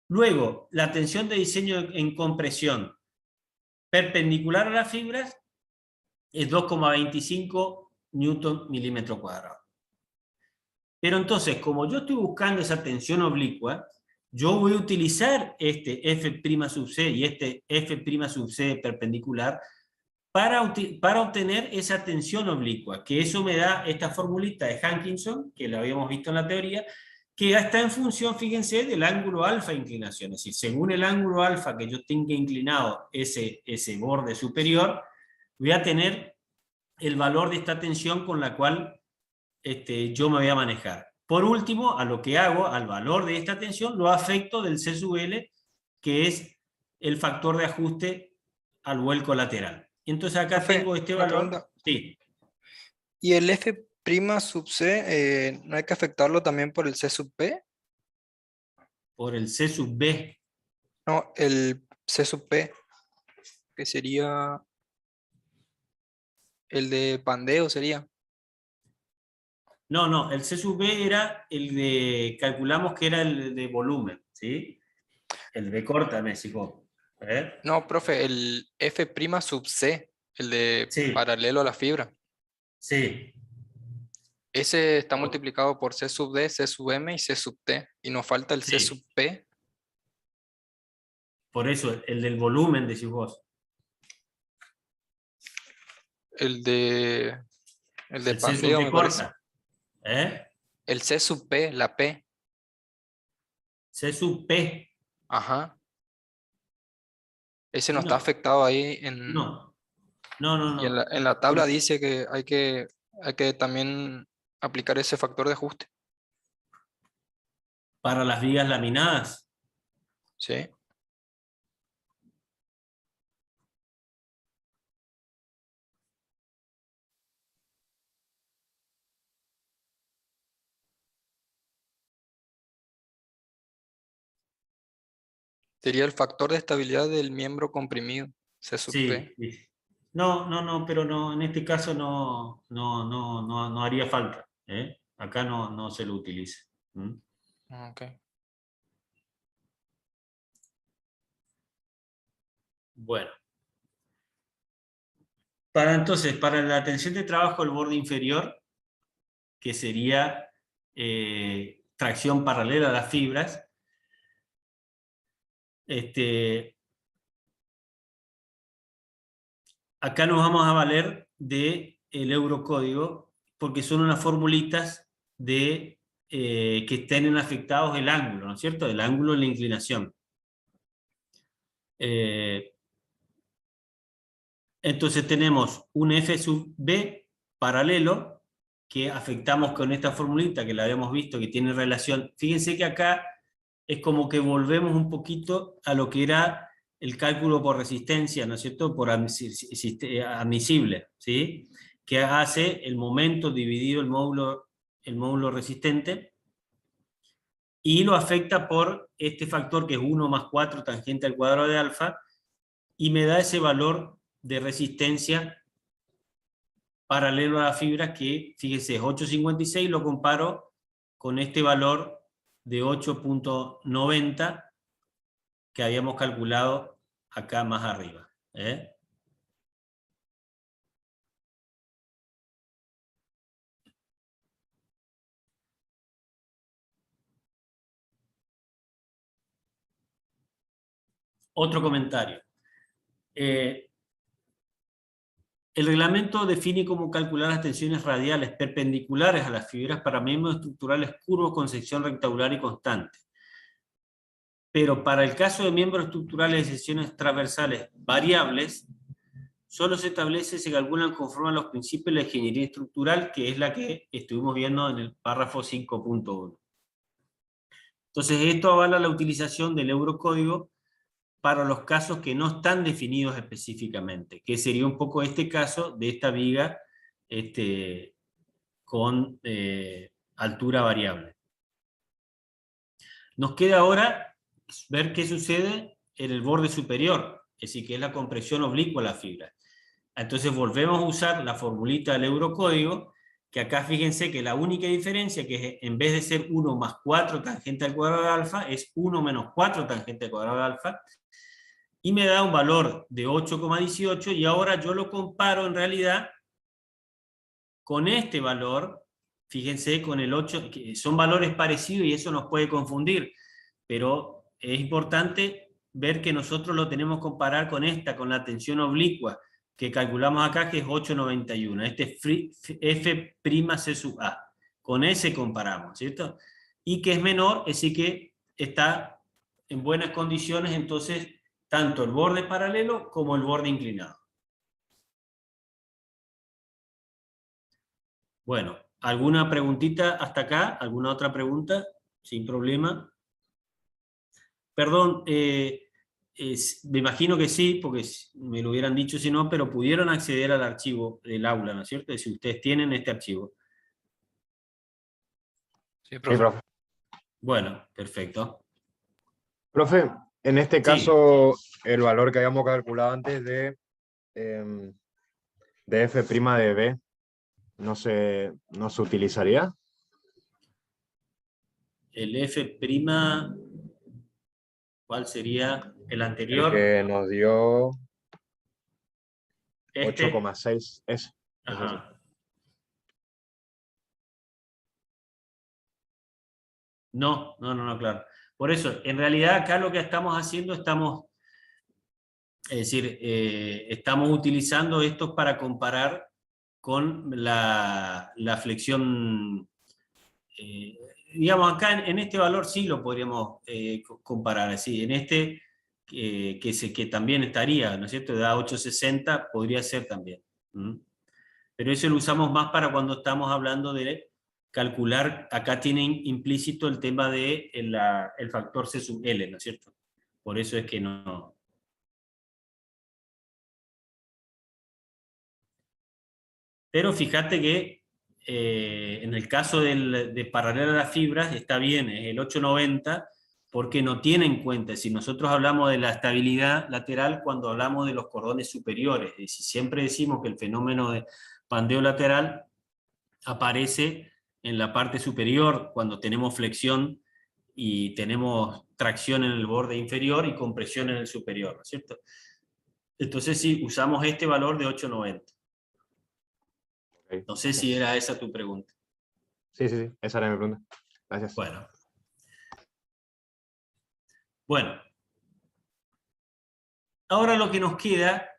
Luego, la tensión de diseño en compresión perpendicular a las fibras es 2,25 newton milímetro cuadrado. Pero entonces, como yo estoy buscando esa tensión oblicua, yo voy a utilizar este F' sub C y este F' sub C perpendicular para obtener esa tensión oblicua, que eso me da esta formulita de Hankinson, que la habíamos visto en la teoría, que está en función, fíjense, del ángulo alfa de inclinación. Es decir, según el ángulo alfa que yo tenga inclinado ese borde superior, voy a tener el valor de esta tensión con la cual yo me voy a manejar. Por último, a lo que hago, al valor de esta tensión, lo afecto del C sub L, que es el factor de ajuste al vuelco lateral. Entonces acá Profe, tengo este una valor. pregunta. Sí, ¿Y el F' sub C no hay que afectarlo también por el C sub P? por el C sub B. No, el C sub P, que sería el de pandeo, sería. No, no, el C sub B era el de, calculamos que era el de volumen, ¿sí? El de corta, me dijo. A ver. No, profe, el F' sub C, el de Sí, paralelo a la fibra. sí. Ese está multiplicado por C sub D, C sub M y C sub T. Y nos falta el C sub Sí, P, por eso, el del volumen, decís vos. el de, el de El C sub pandeo, B me parece. corta. ¿Eh? El C sub P, la P. C sub P. Ajá. Ese no está No, afectado ahí en, no, no, no, y en no. la tabla dice que hay que también aplicar ese factor de ajuste. Para las vigas laminadas. ¿Sí? Sería el factor de estabilidad del miembro comprimido, C sub P. Sí, sí. No, no, no, pero no, en este caso no haría falta. ¿Eh? Acá no se lo utiliza. ¿Mm? Ok. Bueno. Para la tensión de trabajo del borde inferior, que sería tracción paralela a las fibras, acá nos vamos a valer del eurocódigo, porque son unas formulitas que estén afectados el ángulo, ¿no es cierto? El ángulo en la inclinación. Entonces tenemos un F sub B paralelo, que afectamos con esta formulita que la habíamos visto, que tiene relación. Fíjense que acá es como que volvemos un poquito a lo que era el cálculo por resistencia, ¿no es cierto? Por admisible, ¿sí? que hace el momento dividido el módulo resistente, y lo afecta por este factor que es 1 más 4 tangente al cuadrado de alfa, y me da ese valor de resistencia paralelo a la fibra que, fíjese, es 8,56, lo comparo con este valor de 8,90 que habíamos calculado acá más arriba. Otro comentario. El reglamento define cómo calcular las tensiones radiales perpendiculares a las fibras para miembros estructurales curvos con sección rectangular y constante. Pero para el caso de miembros estructurales de secciones transversales variables, solo se establece, se calculan conforme a los principios de la ingeniería estructural, que es la que estuvimos viendo en el párrafo 5.1. Entonces, esto avala la utilización del eurocódigo para los casos que no están definidos específicamente, que sería un poco este caso de esta viga con altura variable. Nos queda ahora ver qué sucede en el borde superior, es decir, que es la compresión oblicua a la fibra. Entonces volvemos a usar la formulita del eurocódigo, que acá fíjense que la única diferencia, que es, en vez de ser 1 más 4 tangente al cuadrado de alfa, es 1 menos 4 tangente al cuadrado de alfa, y me da un valor de 8,18, y ahora yo lo comparo en realidad con este valor, fíjense, con el 8, que son valores parecidos y eso nos puede confundir, pero es importante ver que nosotros lo tenemos que comparar con con la tensión oblicua, que calculamos acá, que es 8,91. Este es F' C sub A. Con ese comparamos, ¿cierto? Y que es menor, es decir que está en buenas condiciones, entonces, tanto el borde paralelo como el borde inclinado. Bueno, ¿alguna preguntita hasta acá? ¿Alguna otra pregunta? Sin problema. Perdón, me imagino que sí, porque me lo hubieran dicho si no, pero pudieron acceder al archivo del aula, ¿no es cierto? Si ustedes tienen este archivo. Sí, profe. Sí, profe. Bueno, perfecto. Profe, en este Sí. caso, el valor que habíamos calculado antes de F' de B, ¿no se utilizaría? El F', ¿cuál sería el anterior? El que nos dio Este. 8,6. Ese. Ajá. No, claro. Por eso, en realidad acá lo que estamos haciendo, estamos utilizando estos para comparar con la flexión, digamos, acá en este valor sí lo podríamos comparar, así, en este que también estaría, ¿no es cierto? Da 8,60, podría ser también. Pero eso lo usamos más para cuando estamos hablando de calcular, acá tiene implícito el tema de el factor C sub L, ¿no es cierto? Por eso es que no. Pero fíjate que en el caso de paralelo a las fibras está bien, es el 8,90, porque no tiene en cuenta, si nosotros hablamos de la estabilidad lateral cuando hablamos de los cordones superiores, y si siempre decimos que el fenómeno de pandeo lateral aparece en la parte superior cuando tenemos flexión y tenemos tracción en el borde inferior y compresión en el superior, ¿no es cierto? Entonces sí, usamos este valor de 8,90. Okay. No sé si era esa tu pregunta. Sí, esa era mi pregunta. Gracias. Bueno. Ahora lo que nos queda,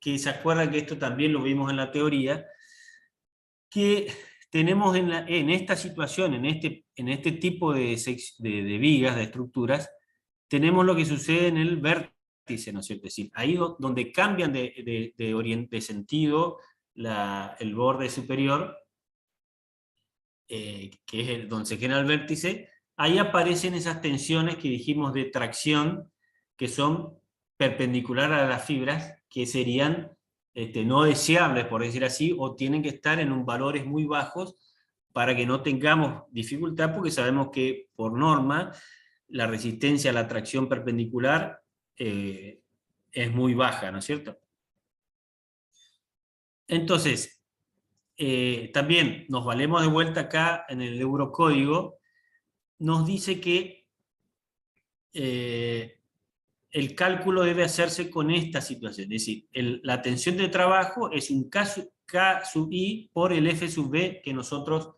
que se acuerdan que esto también lo vimos en la teoría, que tenemos en esta situación, en este tipo de vigas, de estructuras, tenemos lo que sucede en el vértice, ¿no es cierto? Es decir, ahí donde cambian de sentido el borde superior, que es donde se genera el vértice, ahí aparecen esas tensiones que dijimos de tracción, que son perpendiculares a las fibras, que serían no deseables, por decir así, o tienen que estar en valores muy bajos para que no tengamos dificultad, porque sabemos que por norma la resistencia a la tracción perpendicular es muy baja, ¿no es cierto? Entonces, también nos valemos de vuelta acá en el Eurocódigo, nos dice que el cálculo debe hacerse con esta situación, es decir, la tensión de trabajo es un K sub I por el F sub B que nosotros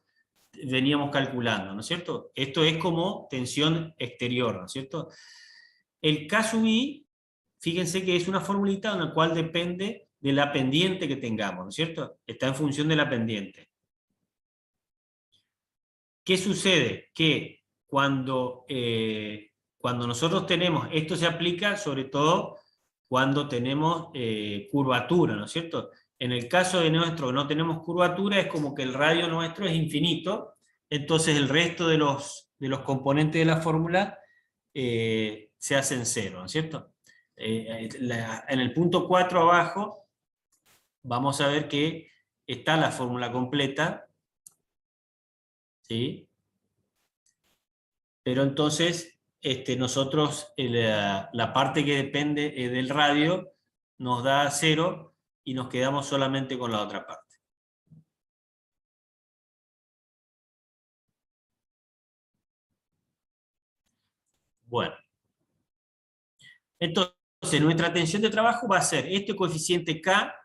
veníamos calculando, ¿no es cierto? Esto es como tensión exterior, ¿no es cierto? El K sub I, fíjense que es una formulita en la cual depende de la pendiente que tengamos, ¿no es cierto? Está en función de la pendiente. ¿Qué sucede? Que cuando nosotros tenemos, esto se aplica sobre todo cuando tenemos curvatura, ¿no es cierto? En el caso de nuestro que no tenemos curvatura, es como que el radio nuestro es infinito, entonces el resto de los componentes de la fórmula se hacen cero, ¿no es cierto? En el punto 4 abajo vamos a ver que está la fórmula completa, ¿sí? Pero entonces nosotros la parte que depende del radio nos da 0 y nos quedamos solamente con la otra parte. Bueno, entonces nuestra tensión de trabajo va a ser este coeficiente K,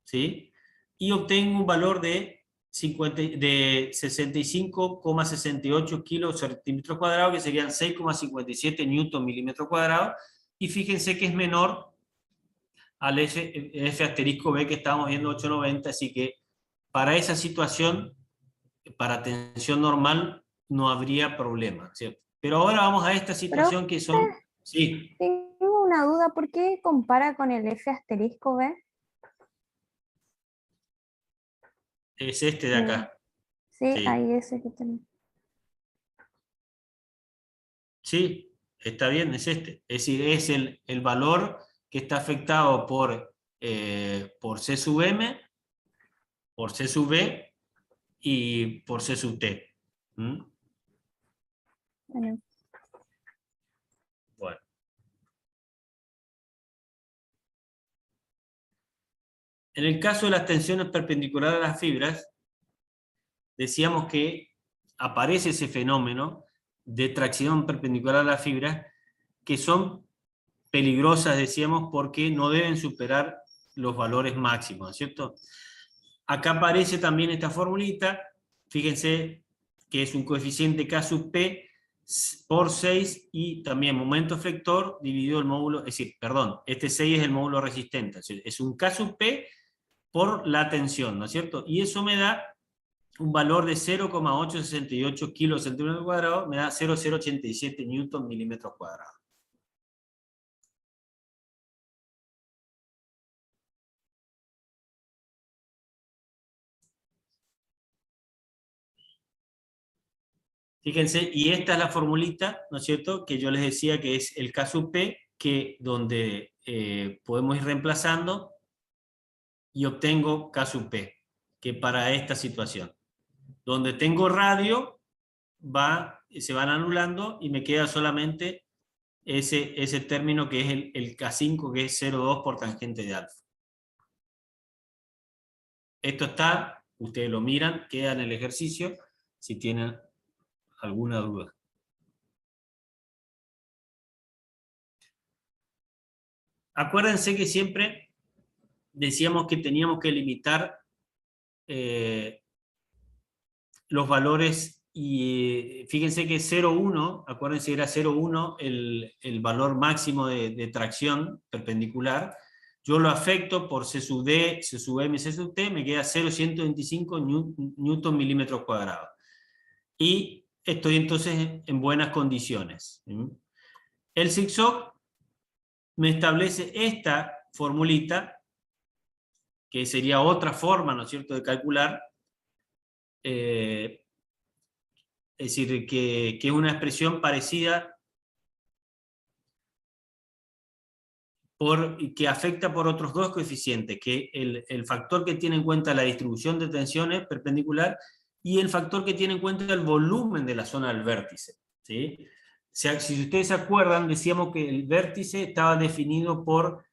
¿sí? Y obtengo un valor de 65,68 kilos centímetros cuadrados, que serían 6,57 newton milímetro cuadrado, y fíjense que es menor al F asterisco B que estábamos viendo 890, así que para esa situación, para tensión normal, no habría problema, ¿cierto? Pero ahora vamos a esta situación que son... Sí, Tengo una duda, ¿por qué compara con el F asterisco B? es este de acá. Sí, Sí. ahí ese que tengo. Sí, está bien, es este. Es decir, es el valor que está afectado por C sub M, por C sub B y por C sub T. ¿Mm? Bueno, Bueno. En el caso de las tensiones perpendiculares a las fibras, decíamos que aparece ese fenómeno de tracción perpendicular a las fibras, que son peligrosas, decíamos, porque no deben superar los valores máximos, ¿cierto? Acá aparece también esta formulita, fíjense que es un coeficiente K sub P por 6 y también momento flector dividido el módulo, es decir, perdón, este 6 es el módulo resistente, es un K sub P por la tensión, ¿no es cierto? Y eso me da un valor de 0,868 kilos centímetros cuadrados, me da 0,087 newton milímetros cuadrados. Fíjense, y esta es la formulita, ¿no es cierto?, que yo les decía que es el K sub P, que donde podemos ir reemplazando y obtengo K sub P, que para esta situación. Donde tengo radio, se van anulando y me queda solamente ese término que es el K5, que es 0,2 por tangente de alfa. Esto está, ustedes lo miran, queda en el ejercicio, si tienen alguna duda. Acuérdense que siempre decíamos que teníamos que limitar los valores, y fíjense que 0,1, acuérdense que era 0,1 el valor máximo de tracción perpendicular, yo lo afecto por C sub D, C sub M, C sub T, me queda 0,125 newton milímetros cuadrados. Y estoy entonces en buenas condiciones. El zigzag me establece esta formulita, que sería otra forma, ¿no es cierto?, de calcular, es decir, que es una expresión parecida que afecta por otros dos coeficientes, que el factor que tiene en cuenta la distribución de tensiones perpendicular y el factor que tiene en cuenta el volumen de la zona del vértice, ¿sí? Si ustedes se acuerdan, decíamos que el vértice estaba definido por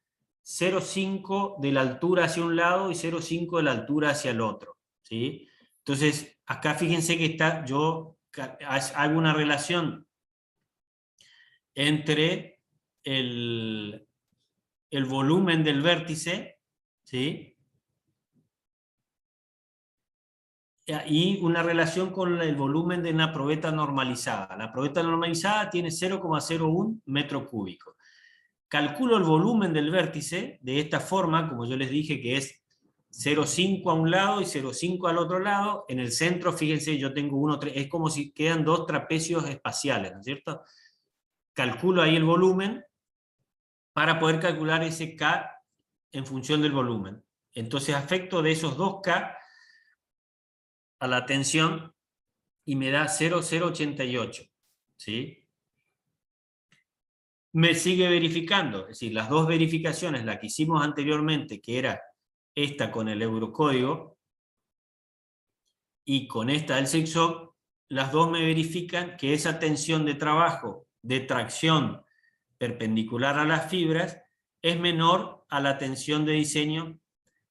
0,5 de la altura hacia un lado y 0,5 de la altura hacia el otro, ¿sí? Entonces, acá fíjense que yo hago una relación entre el volumen del vértice, ¿sí? Y una relación con el volumen de una probeta normalizada. La probeta normalizada tiene 0,01 metro cúbico. Calculo el volumen del vértice de esta forma, como yo les dije, que es 0,5 a un lado y 0,5 al otro lado. En el centro, fíjense, yo tengo es como si quedan dos trapecios espaciales, ¿no es cierto? Calculo ahí el volumen para poder calcular ese K en función del volumen. Entonces afecto de esos 2K a la tensión y me da 0,088, ¿sí? Me sigue verificando, es decir, las dos verificaciones, la que hicimos anteriormente, que era esta con el eurocódigo y con esta del SIGSOC, las dos me verifican que esa tensión de trabajo de tracción perpendicular a las fibras es menor a la tensión de diseño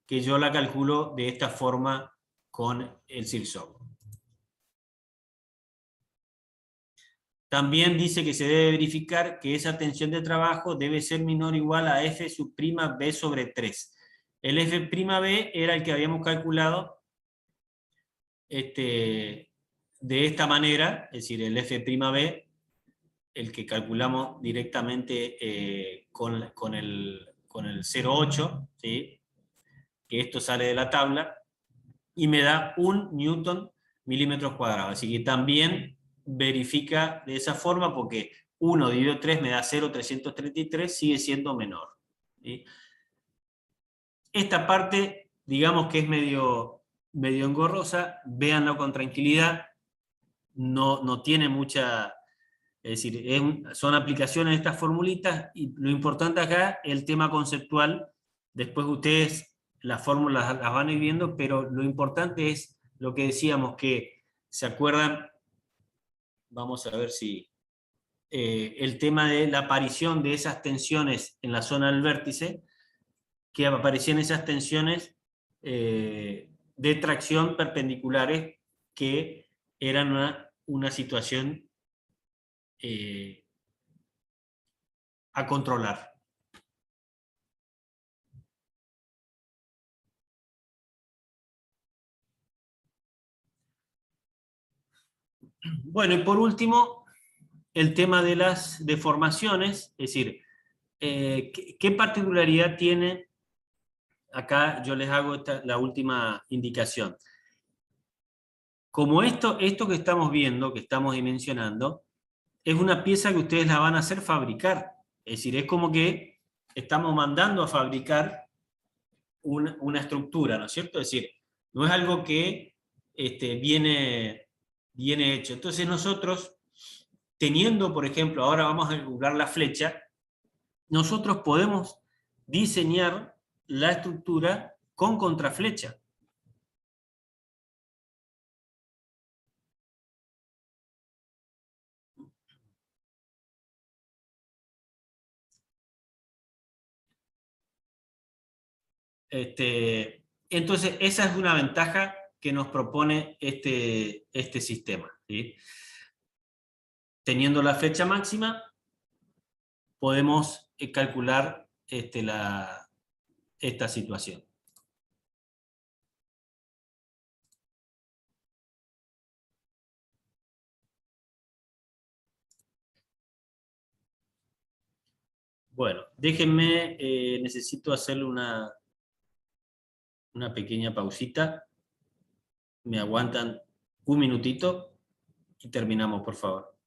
que yo la calculo de esta forma con el SIGSOC. También dice que se debe verificar que esa tensión de trabajo debe ser menor o igual a F sub prima B sobre 3. El F prima B era el que habíamos calculado de esta manera, es decir, el F prima B, el que calculamos directamente con el 0,8, ¿sí? Que esto sale de la tabla, y me da 1 newton milímetros cuadrados. Así que también verifica de esa forma, porque 1 dividido 3 me da 0,333, sigue siendo menor, ¿sí? Esta parte, digamos que es medio engorrosa, véanlo con tranquilidad, no tiene mucha, es decir, son aplicaciones de estas formulitas, y lo importante acá es el tema conceptual. Después ustedes las fórmulas las van a ir viendo, pero lo importante es lo que decíamos, que se acuerdan, vamos a ver si, el tema de la aparición de esas tensiones en la zona del vértice, que aparecían esas tensiones de tracción perpendiculares que eran una situación a controlar. Bueno, y por último, el tema de las deformaciones, es decir, ¿qué particularidad tiene? Acá yo les hago la última indicación. Como esto que estamos viendo, que estamos dimensionando, es una pieza que ustedes la van a hacer fabricar. Es decir, es como que estamos mandando a fabricar una estructura, ¿no es cierto? Es decir, no es algo que viene hecho. Entonces nosotros, teniendo, por ejemplo, ahora vamos a calcular la flecha, nosotros podemos diseñar la estructura con contraflecha. Entonces, esa es una ventaja que nos propone este sistema, ¿sí? Teniendo la flecha máxima, podemos calcular esta situación. Bueno, déjenme, necesito hacerle una pequeña pausita. Me aguantan un minutito y terminamos, por favor.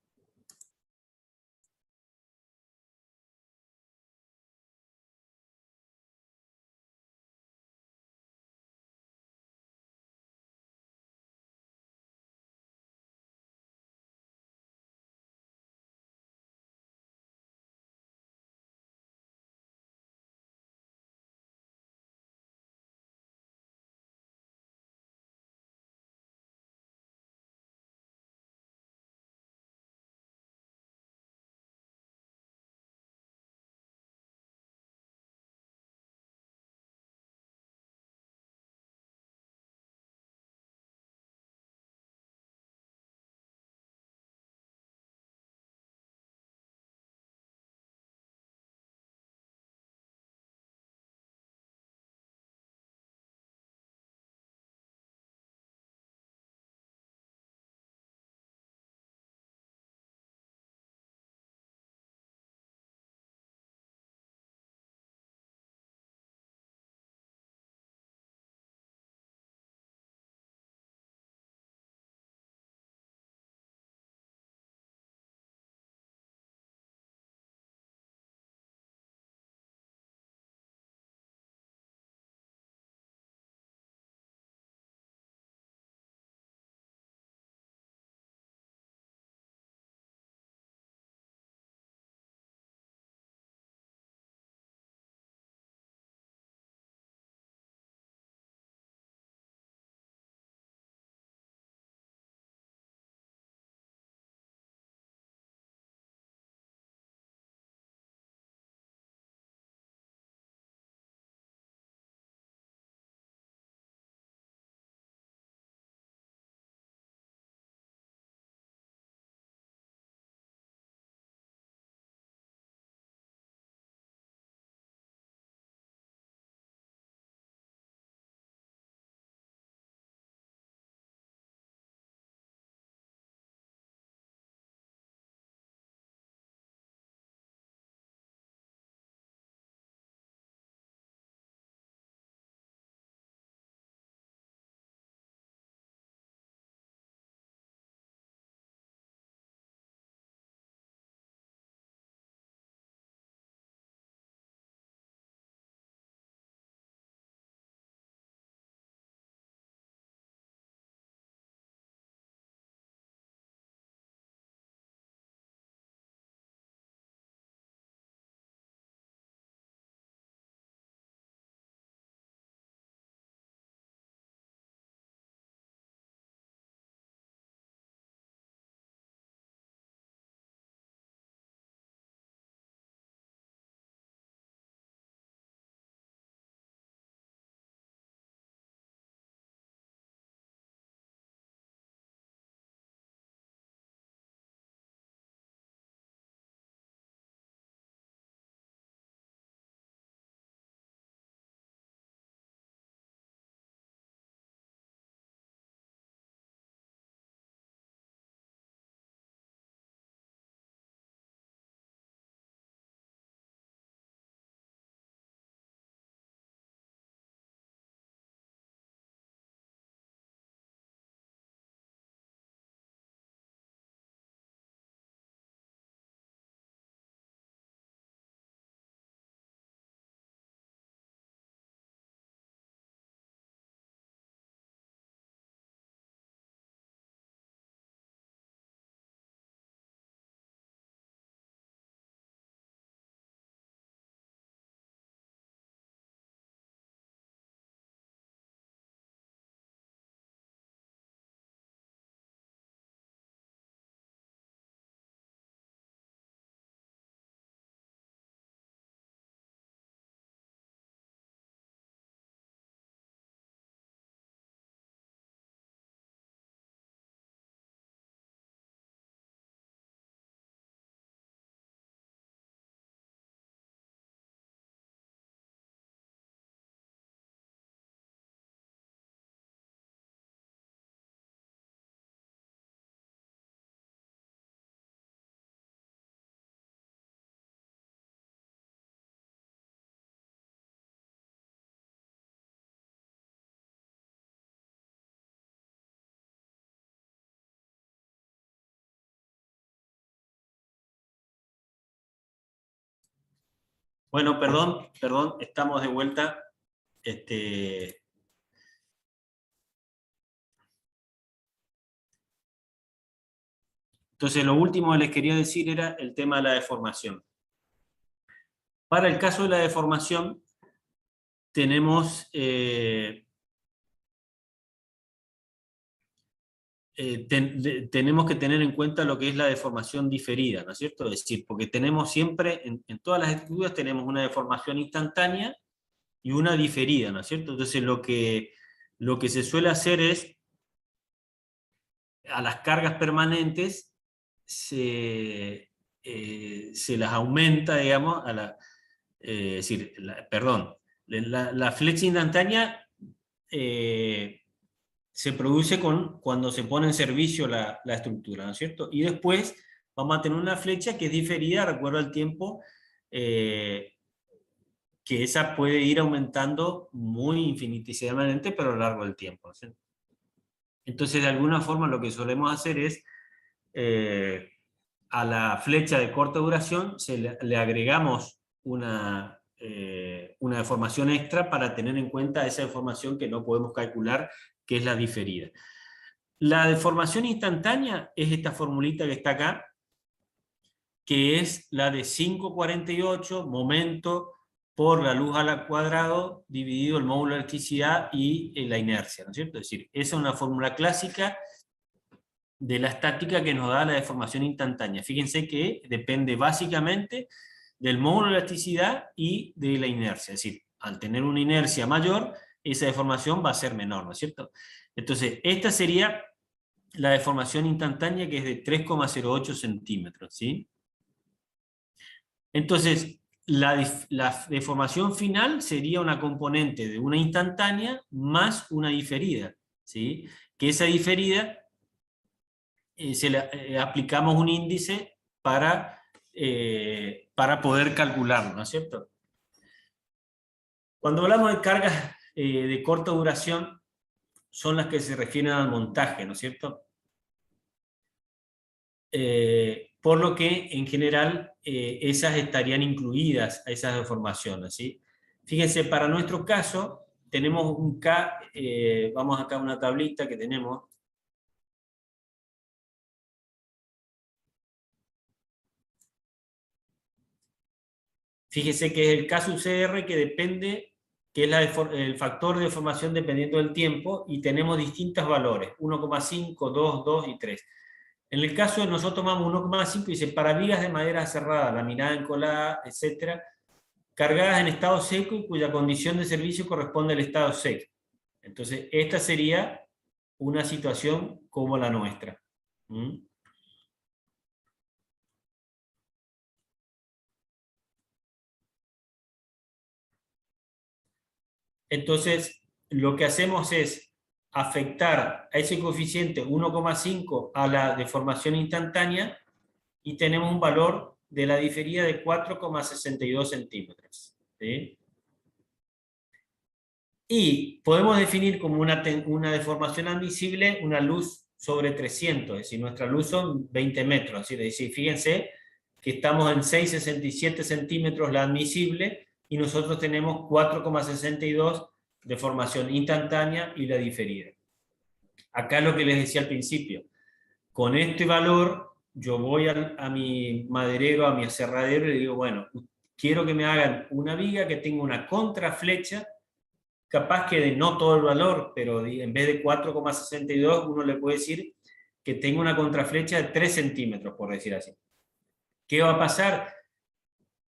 Bueno, perdón, estamos de vuelta. Entonces, lo último que les quería decir era el tema de la deformación. Para el caso de la deformación, tenemos tenemos que tener en cuenta lo que es la deformación diferida, ¿no es cierto? Es decir, porque tenemos siempre, en todas las estructuras tenemos una deformación instantánea y una diferida, ¿no es cierto? Entonces lo que se suele hacer es, a las cargas permanentes se las aumenta, digamos, es decir, perdón, la flecha instantánea se produce cuando se pone en servicio la estructura, ¿no es cierto? Y después vamos a tener una flecha que es diferida, de acuerdo al tiempo, que esa puede ir aumentando muy infinitesimalmente, pero a lo largo del tiempo, ¿no es cierto? Entonces, de alguna forma, lo que solemos hacer es, a la flecha de corta duración le agregamos una deformación extra para tener en cuenta esa deformación que no podemos calcular, que es la diferida. La deformación instantánea es esta formulita que está acá, que es la de 5,48 momento por la luz al cuadrado dividido el módulo de electricidad y la inercia, ¿no es cierto? Es decir, esa es una fórmula clásica de la estática que nos da la deformación instantánea. Fíjense que depende básicamente del módulo de elasticidad y de la inercia. Es decir, al tener una inercia mayor, esa deformación va a ser menor, ¿no es cierto? Entonces, esta sería la deformación instantánea, que es de 3,08 centímetros, ¿sí? Entonces, la deformación final sería una componente de una instantánea más una diferida, ¿sí? Que esa diferida aplicamos un índice para poder calcularlo, ¿no es cierto? Cuando hablamos de cargas de corta duración, son las que se refieren al montaje, ¿no es cierto? Por lo que, en general, esas estarían incluidas a esas deformaciones, ¿sí? Fíjense, para nuestro caso, tenemos un K, vamos acá a una tablita que tenemos. Fíjese que es el K sub CR que depende, que es el factor de deformación dependiendo del tiempo, y tenemos distintos valores, 1,5, 2, 2 y 3. En el caso de nosotros tomamos 1,5 y dice, para vigas de madera cerrada, laminada, encolada, etc., cargadas en estado seco y cuya condición de servicio corresponde al estado seco. Entonces, esta sería una situación como la nuestra. ¿Mm? Entonces, lo que hacemos es afectar a ese coeficiente 1,5 a la deformación instantánea y tenemos un valor de la diferida de 4,62 centímetros. ¿Sí? Y podemos definir como una deformación admisible una luz sobre 300, es decir, nuestra luz son 20 metros. Es decir, fíjense que estamos en 6,67 centímetros la admisible y nosotros tenemos 4,62 de formación instantánea y la diferida. Acá lo que les decía al principio, con este valor yo voy a mi maderero, a mi aserradero y le digo, bueno, quiero que me hagan una viga que tenga una contraflecha, capaz que de no todo el valor, pero en vez de 4,62 uno le puede decir que tenga una contraflecha de 3 centímetros, por decir así. ¿Qué va a pasar?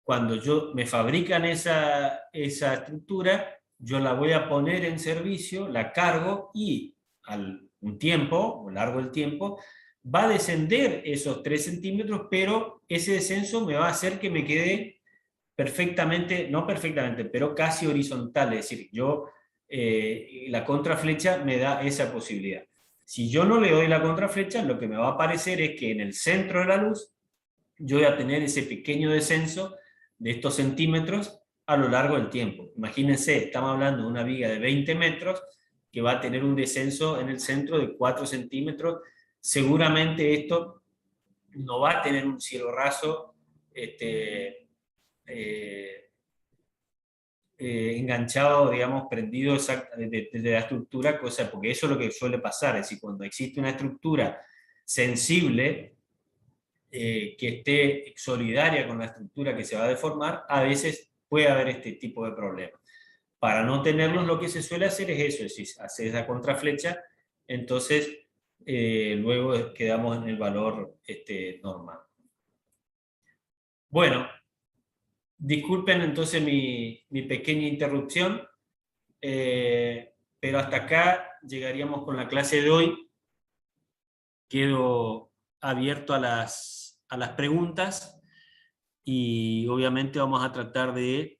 Cuando me fabrican esa estructura, yo la voy a poner en servicio, la cargo y un tiempo, o largo el tiempo, va a descender esos 3 centímetros, pero ese descenso me va a hacer que me quede perfectamente, no perfectamente, pero casi horizontal, es decir, la contraflecha me da esa posibilidad. Si yo no le doy la contraflecha, lo que me va a aparecer es que en el centro de la luz yo voy a tener ese pequeño descenso de estos centímetros a lo largo del tiempo. Imagínense, estamos hablando de una viga de 20 metros que va a tener un descenso en el centro de 4 centímetros. Seguramente esto no va a tener un cielo raso enganchado, digamos, prendido desde la estructura, porque eso es lo que suele pasar, es decir, cuando existe una estructura sensible, que esté solidaria con la estructura que se va a deformar, a veces puede haber este tipo de problemas. Para no tenerlos, lo que se suele hacer es eso, es decir, hacer esa contraflecha, entonces luego quedamos en el valor normal. Bueno, disculpen entonces mi pequeña interrupción, pero hasta acá llegaríamos con la clase de hoy. Quedo abierto a las preguntas y obviamente vamos a tratar de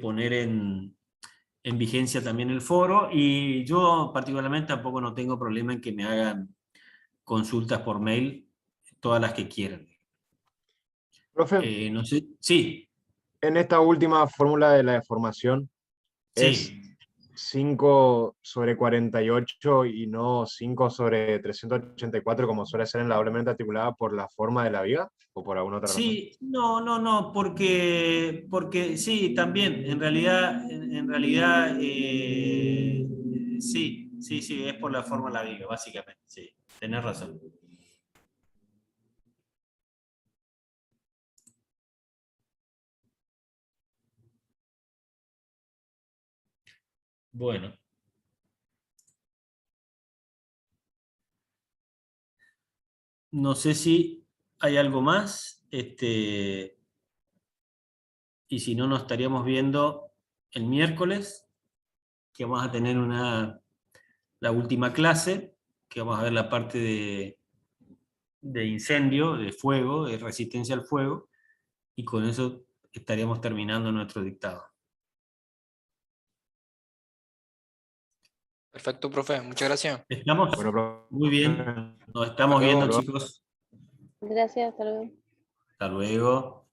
poner en vigencia también el foro, y yo particularmente tampoco no tengo problema en que me hagan consultas por mail, todas las que quieran. Profe, No sé, sí, en esta última fórmula de la deformación, ¿es sí. 5 sobre 48 y no 5 sobre 384 como suele ser en la doblemente articulada por la forma de la viga o por alguna otra razón? Sí, no, porque sí, también, en realidad, sí, es por la forma de la viga, básicamente, sí, tenés razón. Bueno. No sé si hay algo más, y si no, nos estaríamos viendo el miércoles, que vamos a tener la última clase, que vamos a ver la parte de incendio, de fuego, de resistencia al fuego, y con eso estaríamos terminando nuestro dictado. Perfecto, profe. Muchas gracias. ¿Estamos? Bueno, profe, Muy bien. Nos Hasta estamos viendo, luego. chicos. Gracias, hasta luego. Hasta luego.